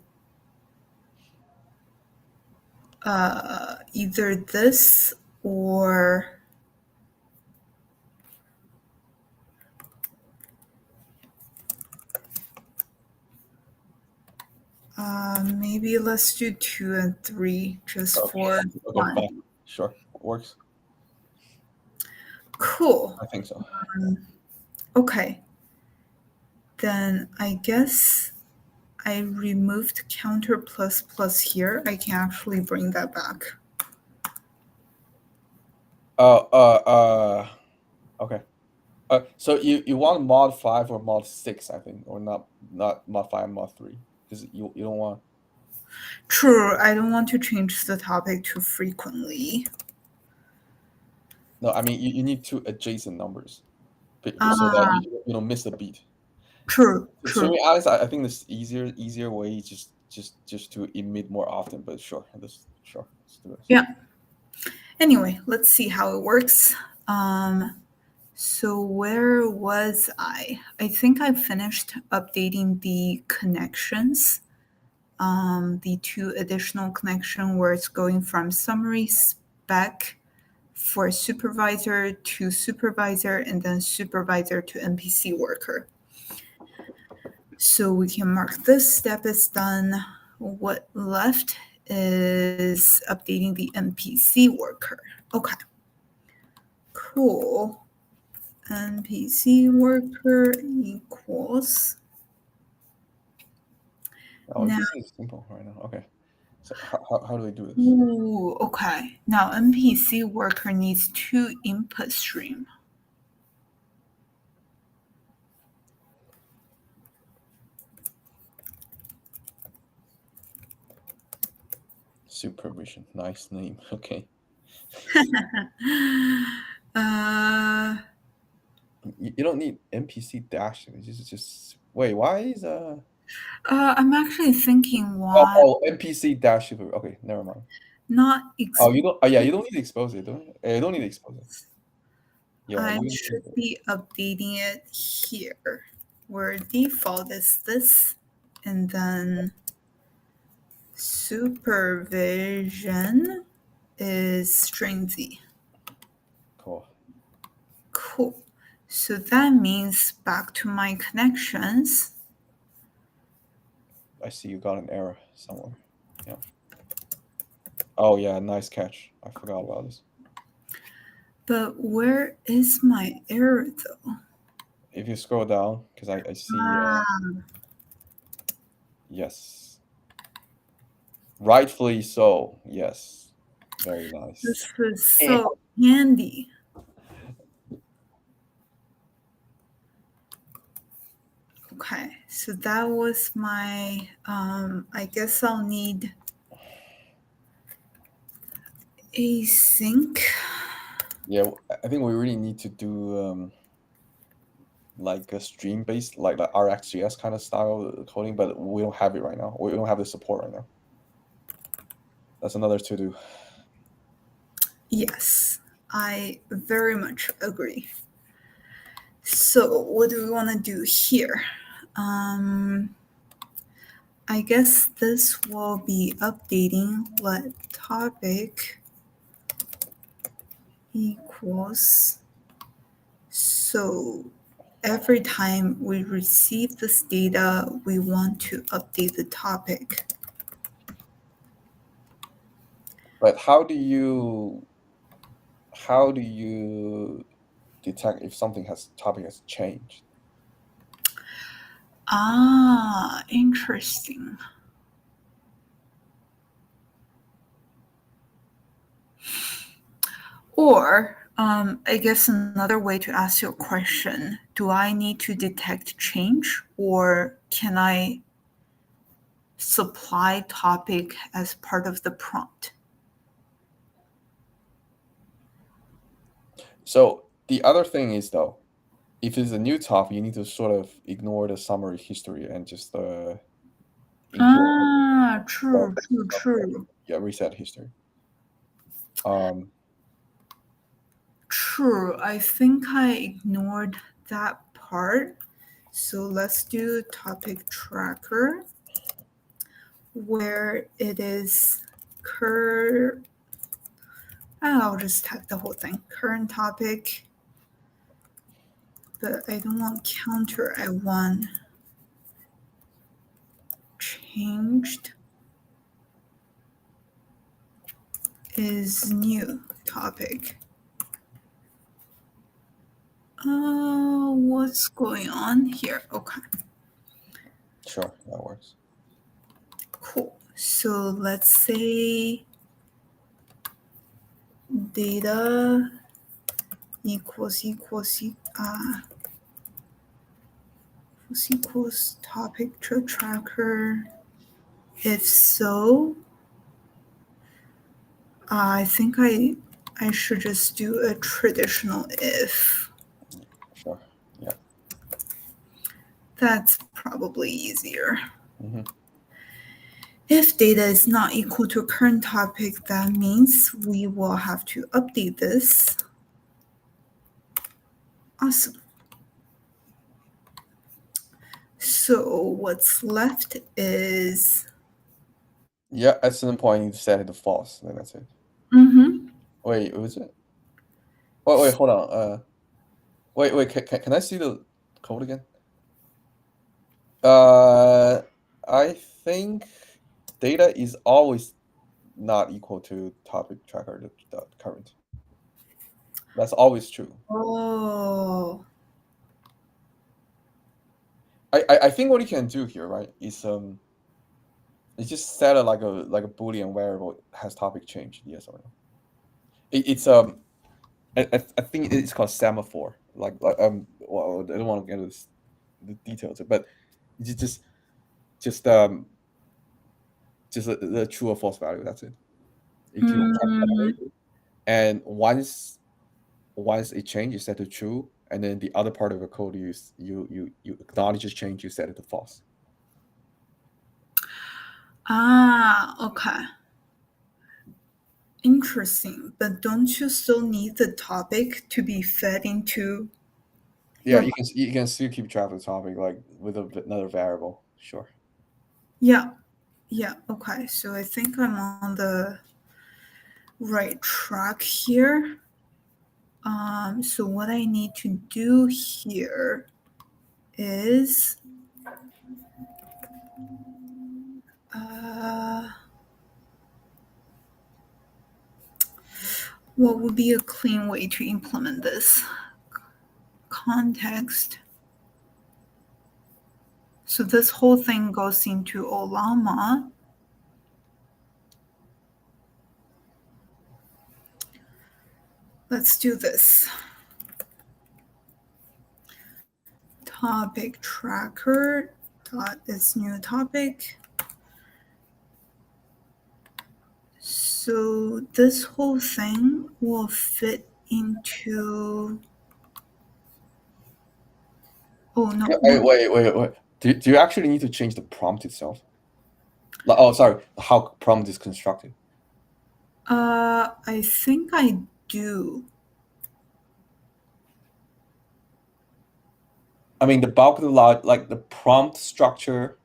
either this or maybe let's do 2 and 3 just for fun. Fine. Sure, works. Cool. I think so. Okay. Then I guess I removed counter plus plus here. I can actually bring that back. Okay. So you want mod 5 or mod 6, I think, or not mod 5, mod 3, because you don't want. True, I don't want to change the topic too frequently. No, I mean you need 2 adjacent numbers, so that you don't miss a beat. True. To be honest, I think this easier way is just to emit more often. But sure, let's do this. Yeah. Anyway, let's see how it works. So where was I? I think I finished updating the connections. The 2 additional connection where it's going from summary spec for supervisor to supervisor and then supervisor to NPC worker. So we can mark this step as done. What left is updating the NPC worker. Okay. Cool. NPC worker equals. Oh, this is simple right now. Okay. So how do we do this? Ooh, okay. Now NPC worker needs 2 input stream. Supervision. Nice name. Okay. You don't need NPC dash. It's just wait. Why is I'm actually thinking why NPC dash super? Okay, never mind. not Oh, you don't. Oh, yeah, you don't need to expose it, don't you? You don't need to expose it. Yeah, I we should be updating it here, where default is this, and then supervision is string Z. cool. Cool. So that means back to my connections. I see you got an error somewhere. Yeah. Oh yeah, nice catch. I forgot about this. But where is my error though? If you scroll down, because I see. Yes. Rightfully so. Yes. Very nice. This is so handy. Okay, so that was my, I guess I'll need async. Yeah, I think we really need to do like a stream based, like the RxJS kind of style coding, but we don't have it right now. We don't have the support right now. That's another to do. Yes, I very much agree. So what do we want to do here? I guess this will be updating let topic equals. So every time we receive this data, we want to update the topic. But how do you detect if topic has changed? Ah, interesting. Or I guess another way to ask your question, do I need to detect change or can I supply topic as part of the prompt? So the other thing is though, if it's a new topic, you need to sort of ignore the summary history and just True. yeah, reset history. True. I think I ignored that part. So let's do topic tracker where it is I'll just type the whole thing. Current topic. But I don't want counter. I want changed is new topic. What's going on here? Okay. Sure, that works. Cool. So let's say data equals topic to tracker. If so, I think I should just do a traditional if. Sure. Yeah. That's probably easier. Mm-hmm. If data is not equal to current topic, that means we will have to update this. Awesome. So what's left is... Yeah, at some point you set it to false, then that's it. Mm-hmm. Wait, was it? Wait, hold on. Wait, can I see the code again? I think data is always not equal to topic tracker current. That's always true. Oh. I think what you can do here, right, is It just set like a Boolean variable has topic changed, yes or no. It's I think it's called semaphore. Well, I don't want to get into the details, but it's just the true or false value. That's it. It keeps and once it changes, you set to true, and then the other part of the code you acknowledge this change, you set it to false. Okay. Interesting. But don't you still need the topic to be fed into? Yeah, you can still keep track of the topic like with another variable. Sure. Yeah. Okay. So I think I'm on the right track here. So what I need to do here is what would be a clean way to implement this? Context. So this whole thing goes into Ollama. Let's do this. Topic tracker dot is new topic. So this whole thing will fit into. Oh no! Wait. Do you actually need to change the prompt itself? Oh, sorry. How prompt is constructed? I think I do. I mean, the bulk of the log, like the prompt structure,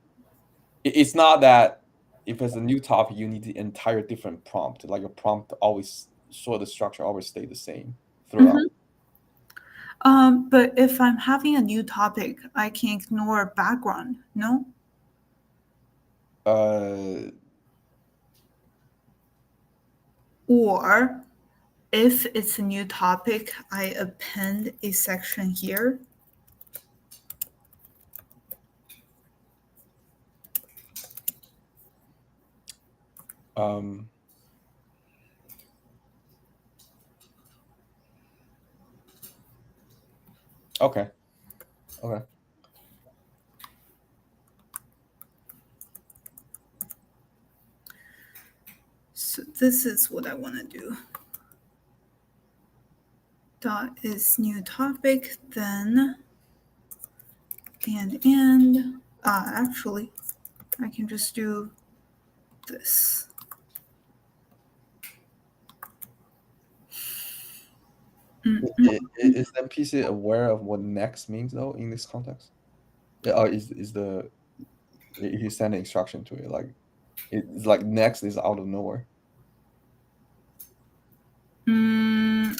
it's not that if it's a new topic, you need the entire different prompt. Like a prompt always, so the structure always stay the same throughout. But if I'm having a new topic, I can ignore background, no? Or if it's a new topic, I append a section here. Okay. So this is what I want to do. Dot is new topic, then and actually I can just do this. Is the NPC aware of what next means though in this context? Yeah, is he sending instruction to it like it's like next is out of nowhere?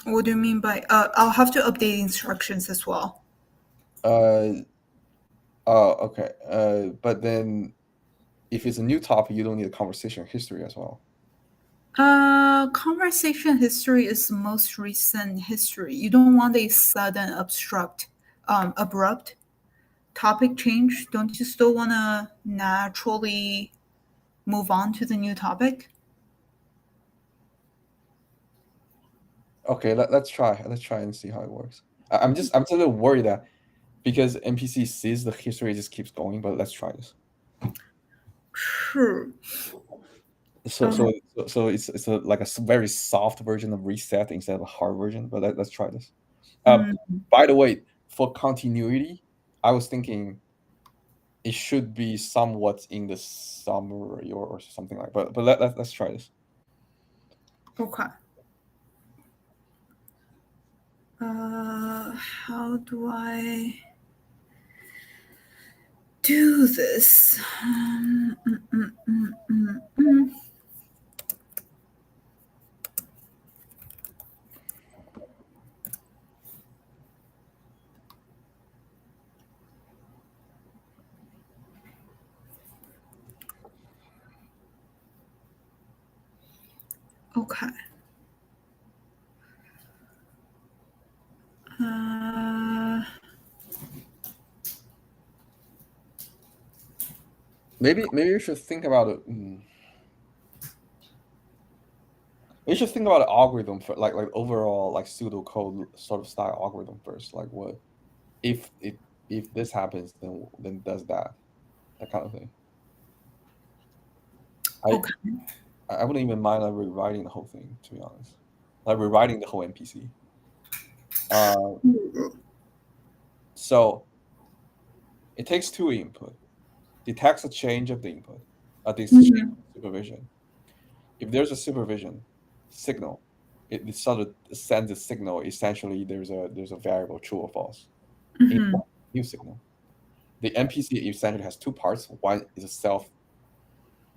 What do you mean by I'll have to update instructions as well. Oh, okay. But then if it's a new topic, you don't need a conversation history as well. Conversation history is the most recent history. You don't want a sudden abrupt topic change. Don't you still want to naturally move on to the new topic? Okay, let's try and see how it works. I'm just a little worried that because NPC sees the history, it just keeps going. But let's try this. Sure. So it's like a very soft version of reset instead of a hard version. But let's try this. By the way, for continuity, I was thinking it should be somewhat in the summary or something like. But let's try this. Okay. How do I do this? Okay. maybe you should think about it. You should think about an algorithm for like overall like pseudocode sort of style algorithm first. Like what if this happens, then does that kind of thing. Okay. I wouldn't even mind like rewriting the whole thing, to be honest. Like rewriting the whole NPC. So it takes two input, detects a change of the input, this supervision. If there's a supervision signal, it sort of sends a signal. Essentially, there's a variable true or false. New signal. The NPC essentially has two parts. One is a self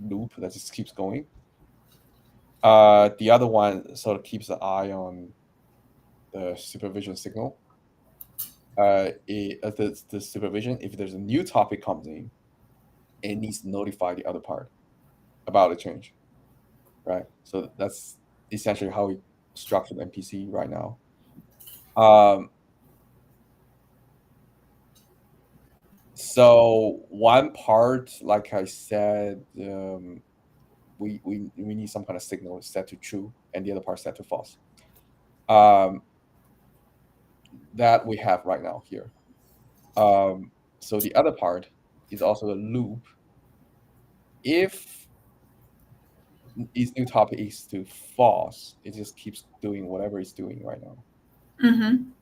loop that just keeps going. The other one sort of keeps an eye on the supervision signal. The supervision, if there's a new topic comes in, it needs to notify the other part about the change, right? So that's essentially how we structure the NPC right now. So one part, like I said, we need some kind of signal set to true, and the other part set to false. That we have right now here. So the other part is also a loop. If its new topic is to false, it just keeps doing whatever it's doing right now.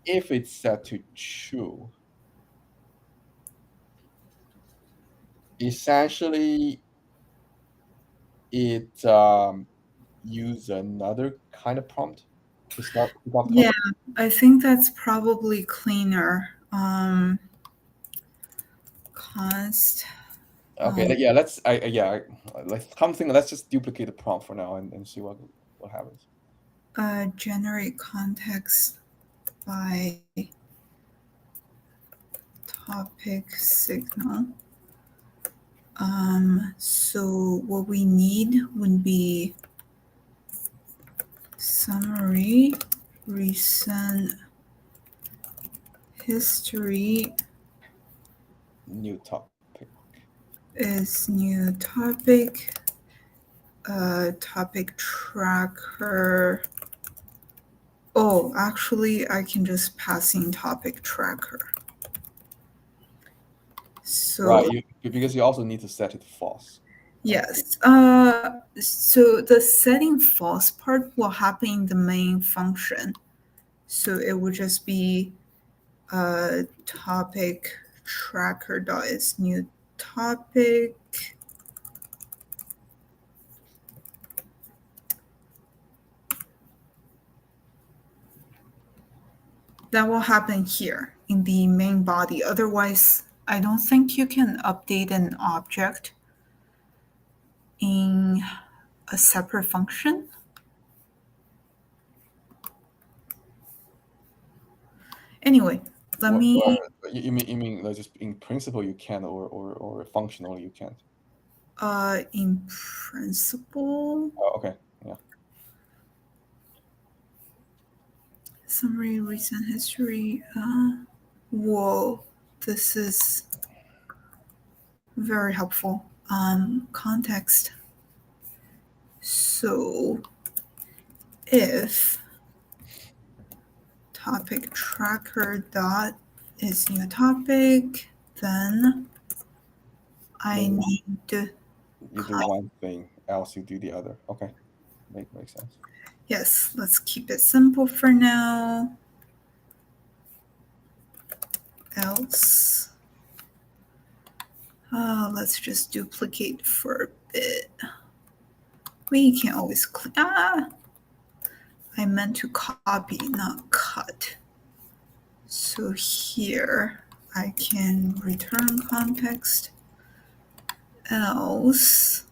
If it's set to true, essentially it use another kind of prompt to start. Yeah, I think that's probably cleaner. Const. Okay, yeah, let's like something. Let's just duplicate the prompt for now and see what happens. Generate context by topic signal. So what we need would be summary, recent history New topic is new topic. Topic tracker. Oh, actually, I can just pass in topic tracker. So right, because you also need to set it false. Yes. So the setting false part will happen in the main function. So it will just be topic tracker dot is new topic. That will happen here in the main body. Otherwise, I don't think you can update an object in a separate function. Anyway, let me. You mean like just in principle you can, or functionally you can't? In principle. Oh, okay. Yeah. Summary, recent history. Whoa, this is very helpful. Context. So if topic tracker dot is new topic, then I need to. You do one thing, else you do the other. Okay, makes sense. Yes, let's keep it simple for now. Else. Let's just duplicate for a bit. We can always I meant to copy, not cut. So here I can return context. Else.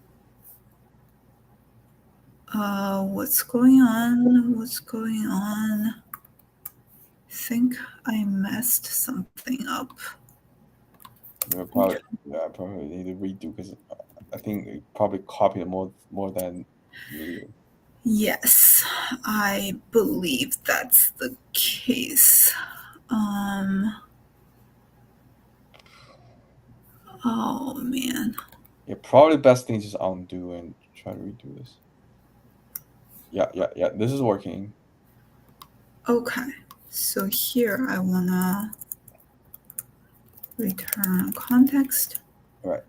What's going on? I think I messed something up. Probably need to redo because I think it probably copied more than needed. Yes, I believe that's the case. Oh man. Yeah, probably the best thing is just undo and try to redo this. Yeah. This is working. Okay, so here I wanna return context. Right.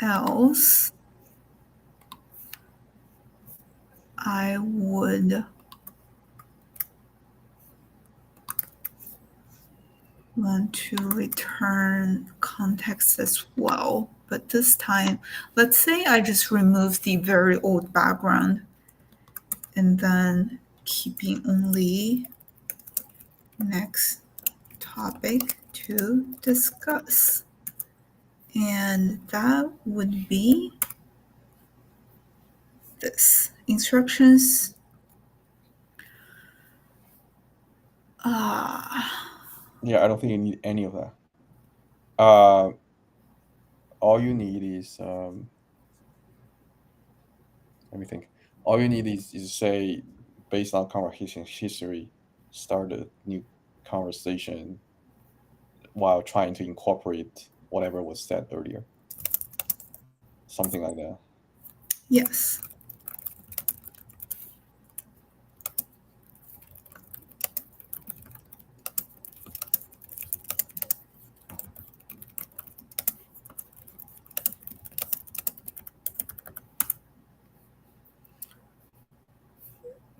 Else, I would want to return context as well. But this time, let's say I just remove the very old background and then keeping only next topic to discuss. And that would be this. Instructions. Yeah, I don't think you need any of that. All you need is let me think. All you need is say, based on conversation history, start a new conversation while trying to incorporate whatever was said earlier. Something like that. Yes.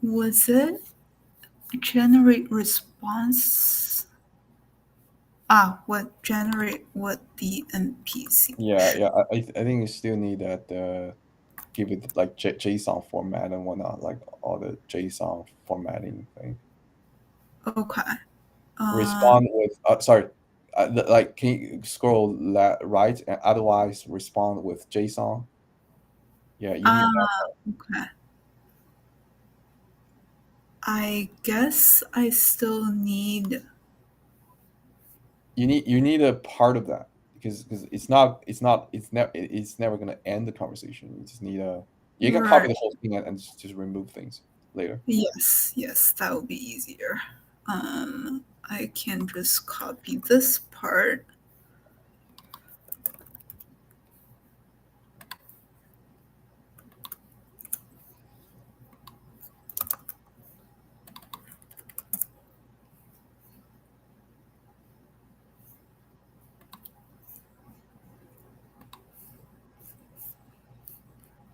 Was it generate response? What generate what the NPC? Yeah. I think you still need that. Give it like JSON format and whatnot, like all the JSON formatting thing. Okay. Respond with sorry, like can you scroll right and otherwise respond with JSON. Yeah, you need that. Okay. I guess I still need. You need a part of that because it's never gonna end the conversation. You just need a you can copy Right. the whole thing and just remove things later. Yes, that would be easier. I can just copy this part.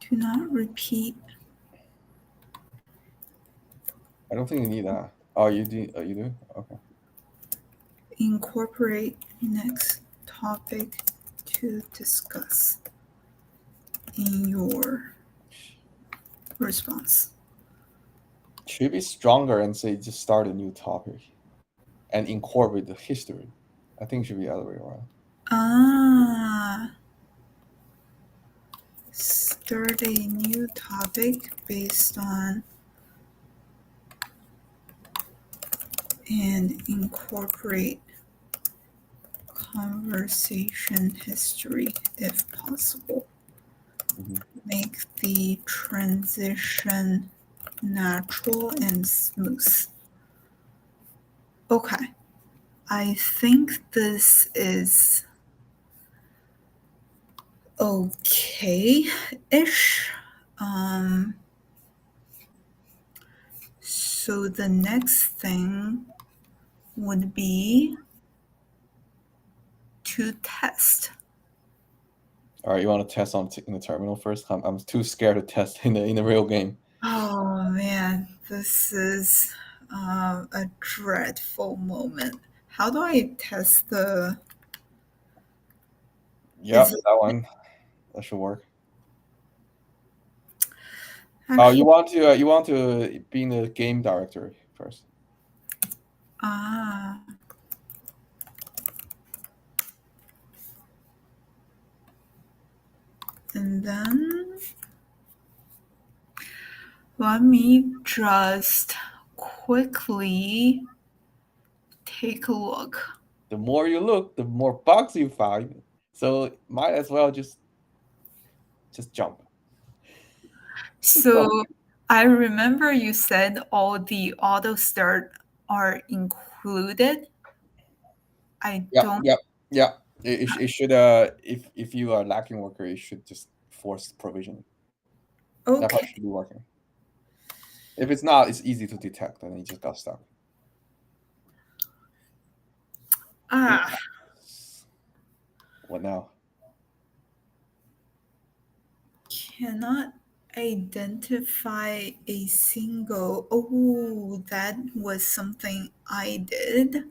Do not repeat. I don't think you need that. Oh, you do. You do. Okay. Incorporate next topic to discuss in your response. Should be stronger and say just start a new topic and incorporate the history. I think it should be the other way around. Start a new topic based on and incorporate conversation history if possible. Mm-hmm. Make the transition natural and smooth. Okay. I think this is okay-ish. So the next thing would be to test. All right, you want to test in the terminal first? I'm too scared to test in the real game. Oh man, this is a dreadful moment. How do I test the? Yep, that one. That should work. Actually, you want to be in the game directory first. And then let me just quickly take a look. The more you look, the more bugs you find. So might as well just jump. So I remember you said all the auto start are included. I don't. Yep. It should if you are lacking worker, it should just force provisioning. That part Okay. should be working. If it's not, it's easy to detect, and it just got stuck. What now? Cannot identify a single. Oh, that was something I did.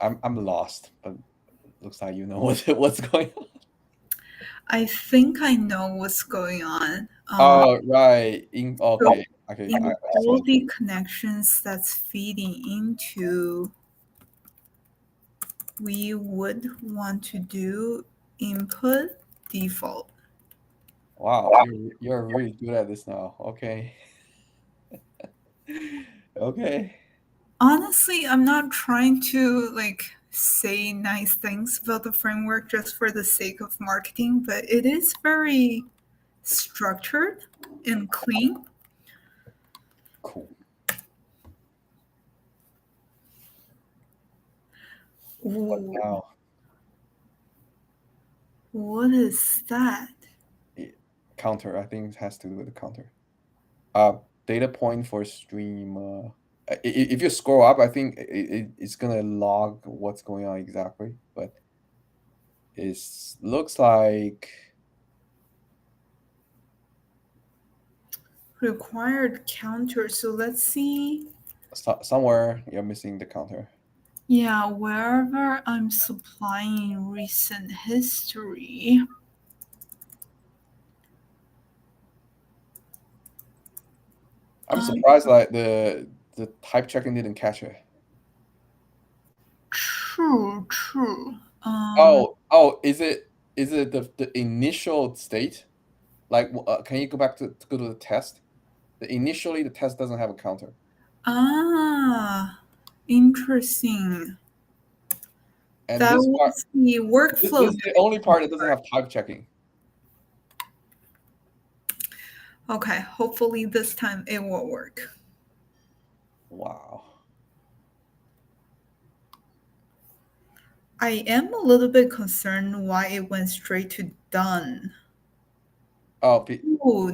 I'm lost, but looks like you know what's going on. I think I know what's going on. Oh, right. Okay. In I all see. the connections that's feeding into, we would want to do input default. Wow, you're really good at this now. Okay. Okay. Honestly, I'm not trying to say nice things about the framework just for the sake of marketing, but it is very structured and clean. Cool. What Ooh, now? what is that? Counter. I think it has to do with the counter. Data point for stream. If you scroll up, I think it's gonna log what's going on exactly, but it looks like Required counter. So let's see. somewhere you're missing the counter. Yeah, wherever I'm supplying recent history. I'm surprised like the type checking didn't catch it. True. Is it the initial state? Like, can you go back to go to the test? Initially, the test doesn't have a counter. Interesting. And That this part, was the workflow. this is the only part that doesn't have type checking. Okay, hopefully this time it will work. Wow. I am a little bit concerned why it went straight to done. Oh,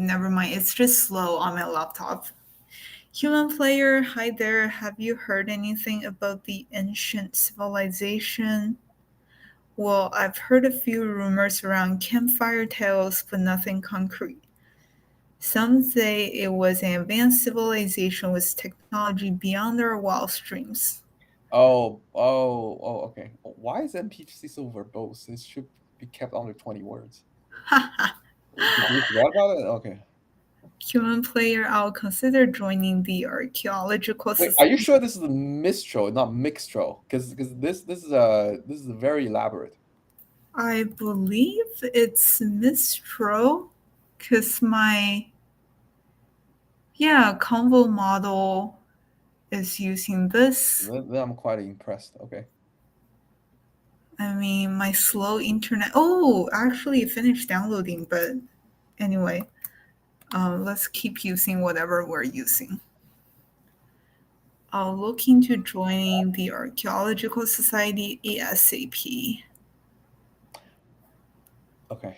Never mind. It's just slow on my laptop. Human player, hi there. Have you heard anything about the ancient civilization? Well, I've heard a few rumors around campfire tales, but nothing concrete. Some say it was an advanced civilization with technology beyond our wildest dreams. okay. Why is NPC so verbose? It should be kept under 20 words. Did you forget about it? Okay. Human player, I'll consider joining the archaeological Wait, society. are you sure this is a Mistral, not Mixtral? Because this is very elaborate. I believe it's Mistral, because my convo model is using this. Then I'm quite impressed. Okay. I mean, my slow internet. Oh, actually, it finished downloading, but anyway, let's keep using whatever we're using. I'll look into joining the Archaeological Society ASAP. Okay.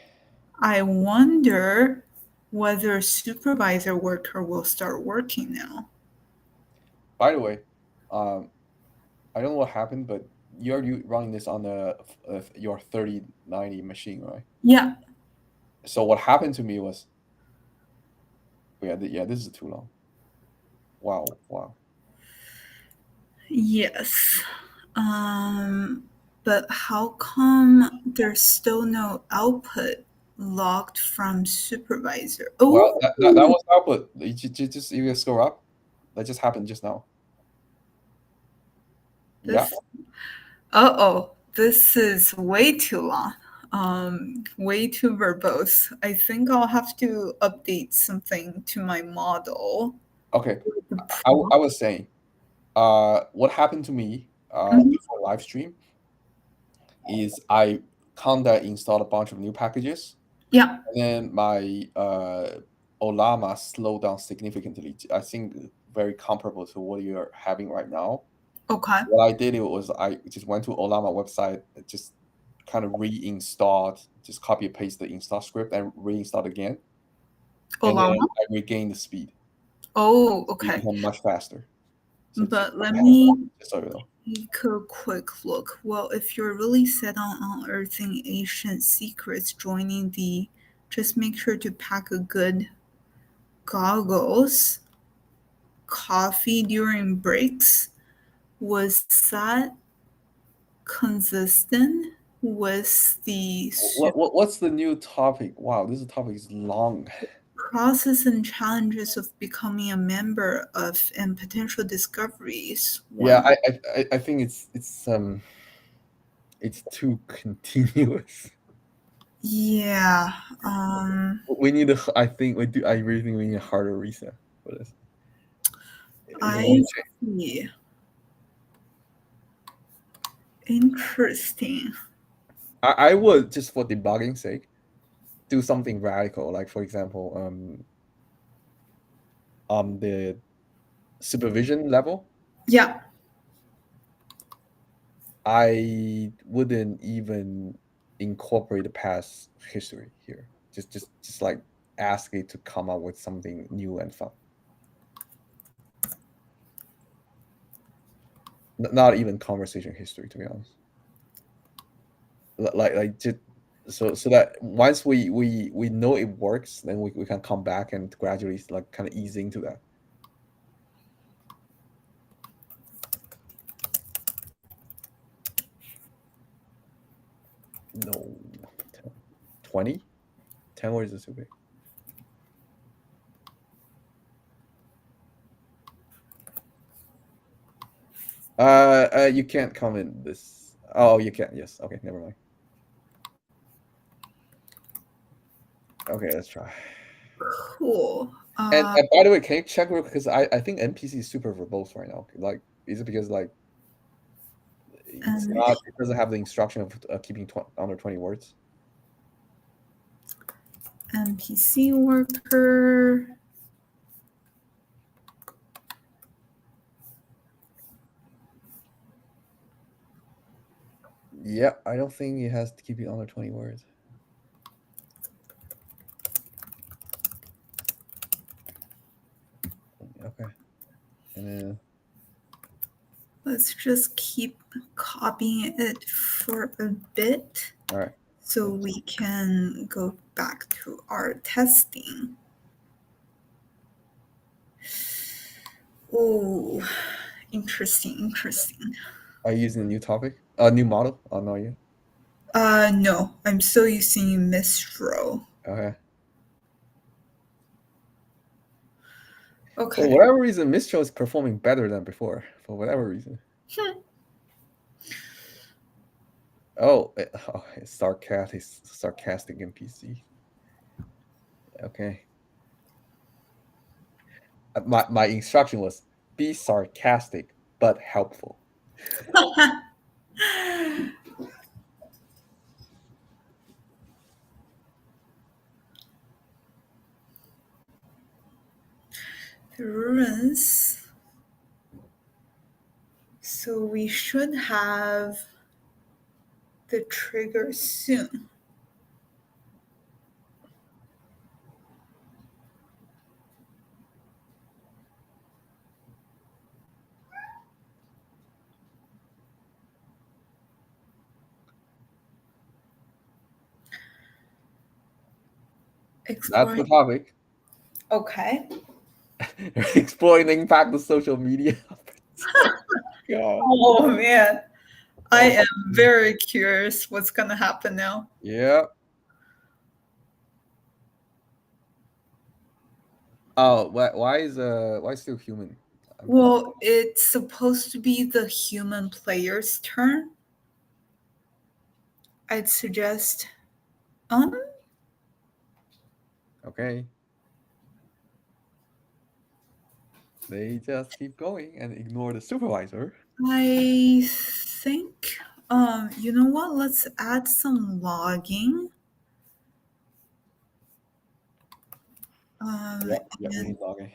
I wonder whether supervisor worker will start working now. By the way, I don't know what happened, but you're running this on your 3090 machine, right? Yeah. So what happened to me was, this is too long. Wow. Yes. But how come there's still no output logged from supervisor? Oh, Well, that was output. You scroll up. That just happened just now. Yeah. This is way too long. Way too verbose. I think I'll have to update something to my model. Okay. I was saying, what happened to me before live stream is I kinda installed a bunch of new packages. Yeah. And then my Ollama slowed down significantly. I think very comparable to what you're having right now. Okay. What I did was I just went to Ollama website, just kind of reinstalled, just copy and paste the install script and reinstalled again, and then Ollama. I regained the speed. Oh, It okay. became much faster. So But let just me so you know. take a quick look. Well, if you're really set on unearthing ancient secrets, joining the, just make sure to pack a good goggles, coffee during breaks. Was that consistent with the What's the new topic? Wow, this topic is long. process and challenges of becoming a member of and potential discoveries? Yeah, One. I think it's too continuous. Yeah. We need a. I think we do. I really think we need a harder reset for this. I see. Interesting. I would, just for debugging sake, do something radical, like for example, on the supervision level, Yeah. I wouldn't even incorporate the past history here. Just like ask it to come up with something new and fun. Not even conversation history, to be honest. Like just so that once we know it works, then we can come back and gradually like kind of ease into that. No, 20? 10 words is too big. You can't comment this. Oh, you can. Yes. Okay, never mind. Okay, let's try. Cool. And by the way, can you check real, because I think NPC is super verbose right now. Like, is it because like it's not, it doesn't have the instruction of keeping under 20 words? NPC worker. Yeah, I don't think it has to keep it under 20 words. Okay. And then Let's just keep copying it for a bit. all right. So we can go back to our testing. Oh, interesting. Are you using a new topic? A new model? Oh, no, you. No, I'm still using Mistral. Okay. Okay. For whatever reason, Mistral is performing better than before. For whatever reason. It's sarcastic NPC. Okay. My instruction was be sarcastic but helpful. The ruins. So we should have the trigger soon. That's the topic. Okay. Exploring the impact of social media. God. Oh man. I am very curious what's going to happen now. Yeah. Oh, why is still human? Well, it's supposed to be the human player's turn. I'd suggest Okay. They just keep going and ignore the supervisor. I think you know what? Let's add some logging. Yeah, we need logging.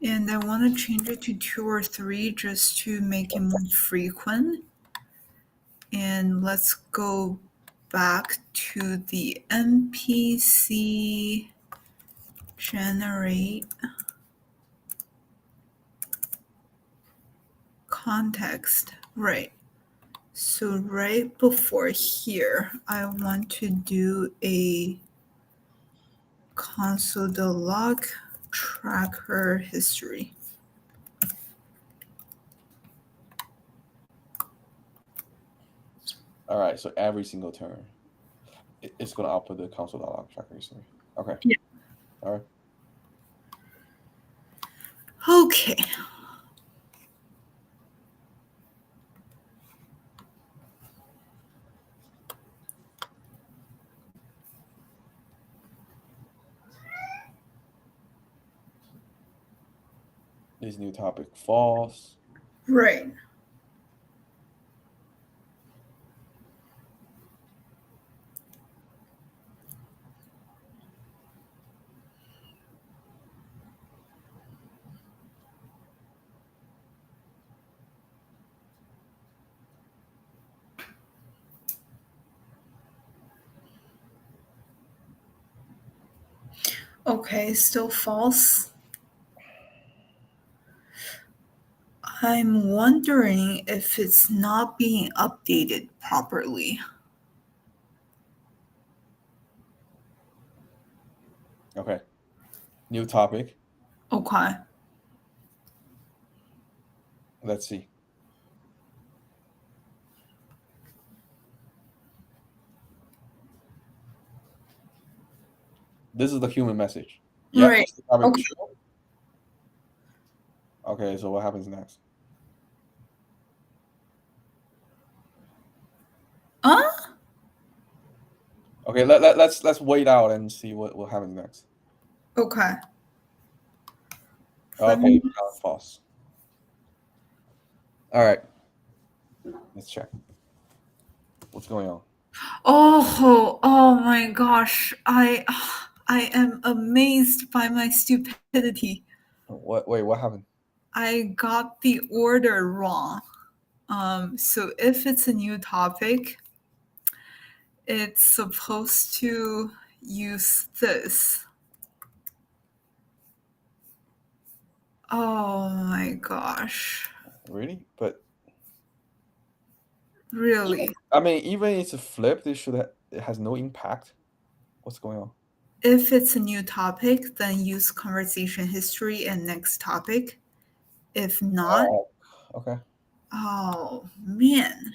And I want to change it to 2 or 3 just to make it more frequent. And let's go back to the NPC generate context. Right. So right before here, I want to do a console.log tracker history. All right, so every single turn, it's going to output the console.log tracker history. Okay. Yeah. All right. Okay. This new topic false. Right. Okay, still false. I'm wondering if it's not being updated properly. Okay. New topic. Okay. Let's see. This is the human message. Yeah. Right. Okay. Okay, so what happens next? Okay, let's wait out and see what happens next. Okay. Okay, false. All right. Let's check. What's going on? Oh my gosh. I am amazed by my stupidity. Wait, what happened? I got the order wrong. So if it's a new topic, it's supposed to use this. Oh my gosh. Really? But Really? I mean, even if it's flipped, it has no impact. What's going on? If it's a new topic, then use conversation history and next topic. If not, okay. Oh man.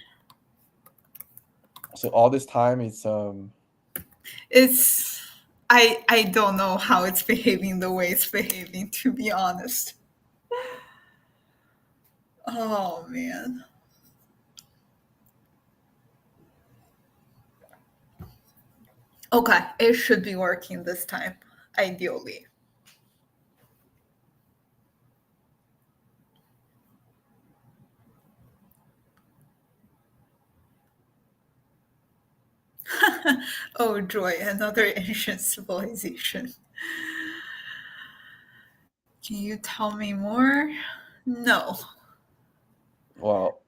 So all this time it's I don't know how it's behaving the way it's behaving, to be honest. Oh man. Okay, it should be working this time, ideally. Oh joy, another ancient civilization. Can you tell me more? No. well,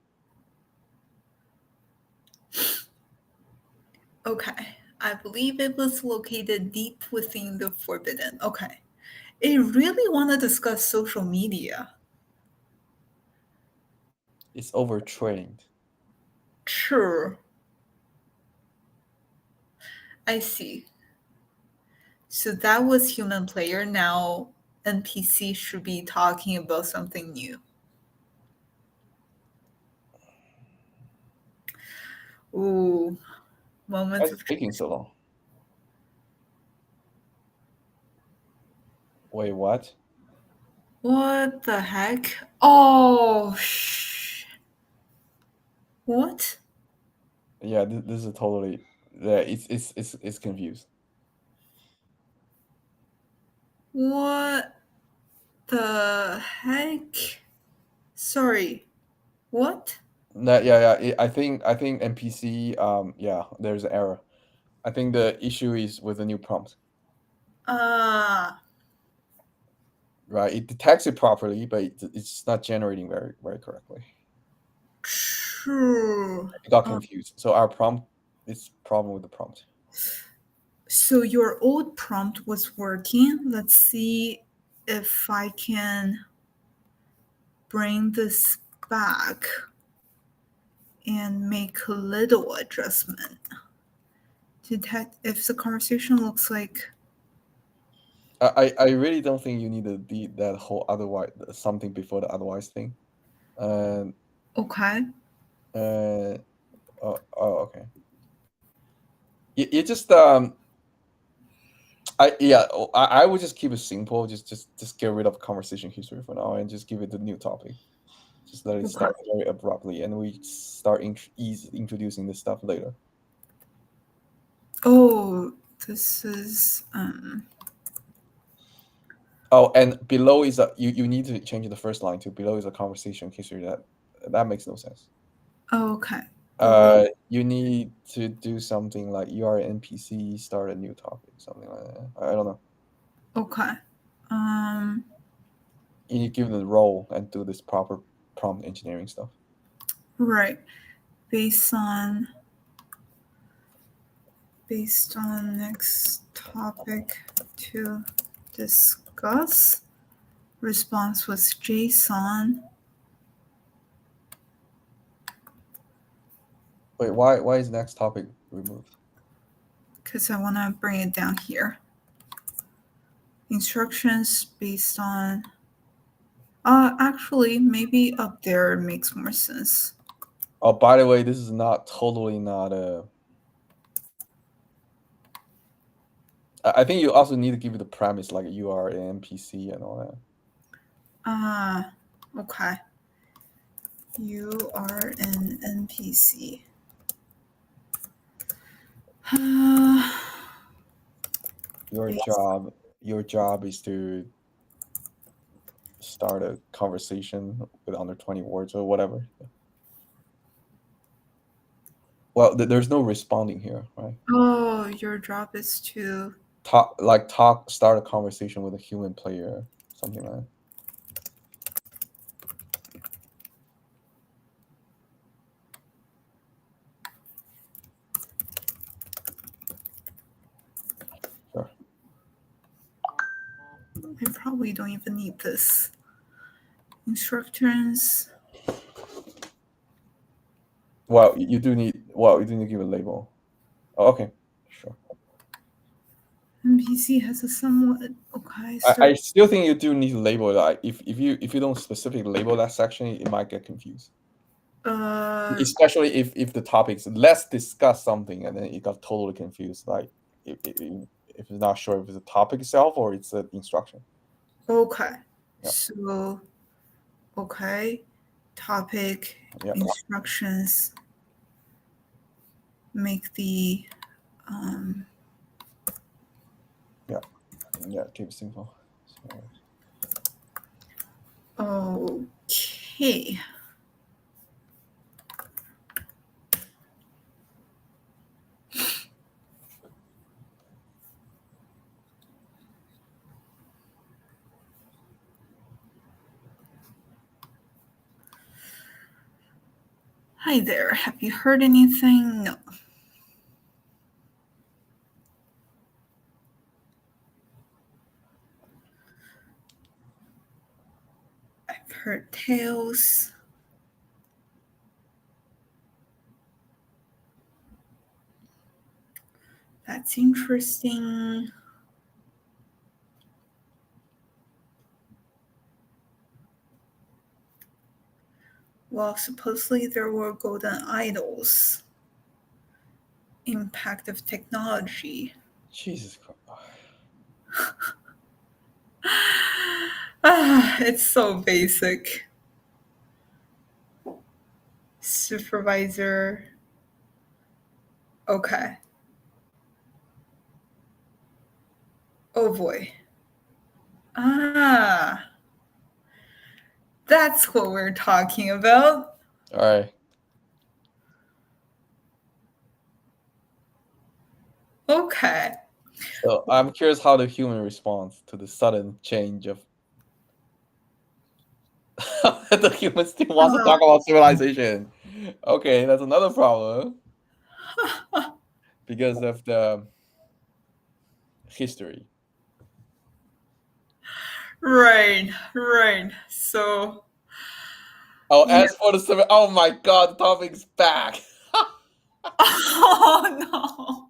Okay. I believe it was located deep within the forbidden. Okay. It really want to discuss social media. it's overtrained. Sure. I see. So that was human player. Now NPC should be talking about something new. Ooh, moments Why is of it taking so long? Wait, what? what the heck? Oh, what? Yeah, this is totally it's confused. What the heck? Sorry. What? Yeah. I think NPC yeah, there's an error. I think the issue is with the new prompt. Ah. right? It detects it properly, but it's not generating very, very correctly. True. It got confused. So our prompt is problem with the prompt. So your old prompt was working. Let's see if I can bring this back and make a little adjustment. Detect if the conversation looks like. I really don't think you need that whole otherwise something before the otherwise thing. Okay. Okay. You just I would just keep it simple. Just get rid of conversation history for now and just give it the new topic. Just let it start very abruptly, and we start introducing this stuff later. Oh, this is Oh, and below is you need to change the first line to below is a conversation history. That makes no sense. okay. You need to do something like you are an NPC, start a new topic, something like that. I don't know. Okay. You need to give them the role and do this proper prompt engineering stuff. Right. Based on next topic to discuss. Response was JSON. Wait, why is next topic removed? Because I want to bring it down here. Instructions based on. Actually, maybe up there makes more sense. Oh, by the way, this is totally not a. I think you also need to give it the premise like you are an NPC and all that. Okay. You are an NPC. Your job is to start a conversation with under 20 words or whatever. Well, there's no responding here, right? Oh, your job is to start a conversation with a human player, something like that. Sure. I probably don't even need this. Instructions. Well, you do need to give a label. Oh, okay, sure. NPC has a somewhat okay. I still think you do need to label that. If you don't specifically label that section, it might get confused. Especially if the topic's let's discuss something and then it got totally confused. Like if it's not sure if it's a topic itself or it's an instruction. Okay. Yeah. So, okay, topic, instructions, make the keep it simple. Okay. Hi there. Have you heard anything? No. I've heard tales. That's interesting. Well, supposedly there were golden idols. Impact of technology. Jesus Christ. It's so basic. Supervisor. Okay. Oh boy. That's what we're talking about. All right. Okay. So I'm curious how the human responds to the sudden change of The human still wants to talk about civilization. Okay, that's another problem. Because of the history. Right. So. Oh, as for the oh my god, the topic's back. Oh no.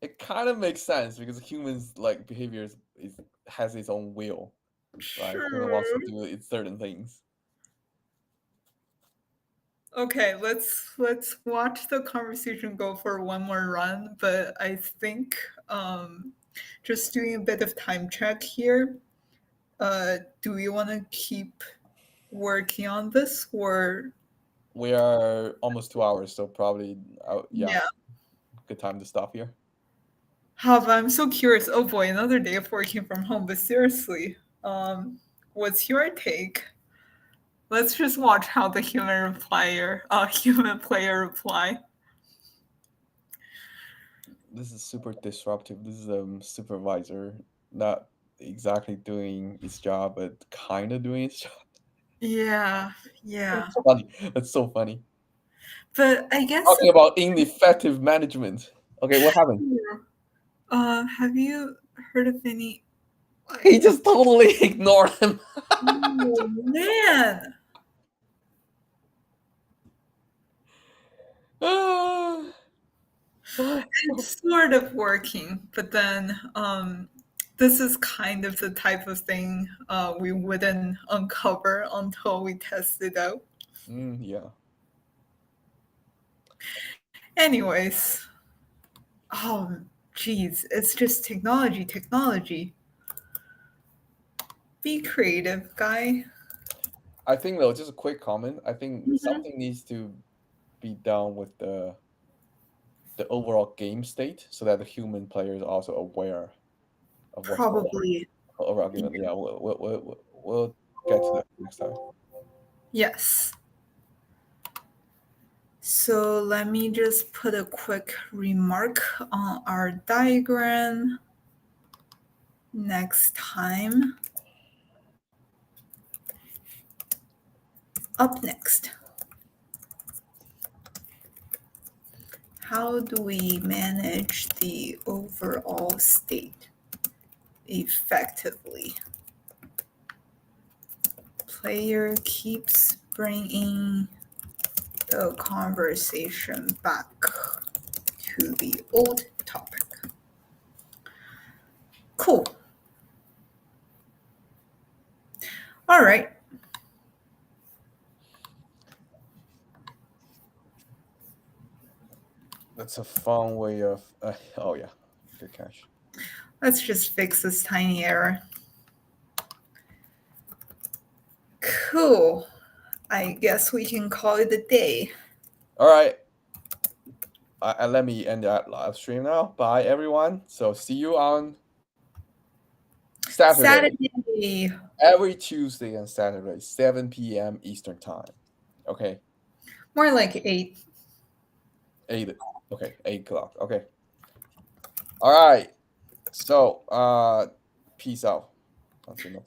It kind of makes sense because humans like behavior has its own will, right? Human wants to do its certain things. Okay, let's watch the conversation go for one more run, but I think just doing a bit of time check here. Do we want to keep working on this, or We are almost 2 hours, so probably yeah, good time to stop here. But I'm so curious. Oh boy, another day of working from home. But seriously, what's your take? Let's just watch how the human player reply. This is super disruptive. This is a supervisor not exactly doing its job, but kind of doing its job. Yeah. That's so funny. That's so funny. But I guess Talking about ineffective management. Okay, what happened? Have you heard of any? He just totally ignored him. Oh man. It's sort of working, but then this is kind of the type of thing we wouldn't uncover until we test it out. Yeah. Anyways, oh geez, it's just technology. Be creative, guy. I think though, just a quick comment. I think something needs to be done with the overall game state, so that the human player is also aware of what's going on. Probably. Overall game, yeah. We'll get to that next time. Yes. So let me just put a quick remark on our diagram. Next time. Up next. How do we manage the overall state effectively? Player keeps bringing the conversation back to the old topic. Cool. All right. That's a fun way of. Oh yeah, good catch. Let's just fix this tiny error. Cool. I guess we can call it a day. All right. Let me end that live stream now. Bye, everyone. So see you on Saturday. Every Tuesday and Saturday, 7 p.m. Eastern time. Okay. More like 8. 8. Okay, 8 o'clock. Okay. All right. So, peace out. Until next time.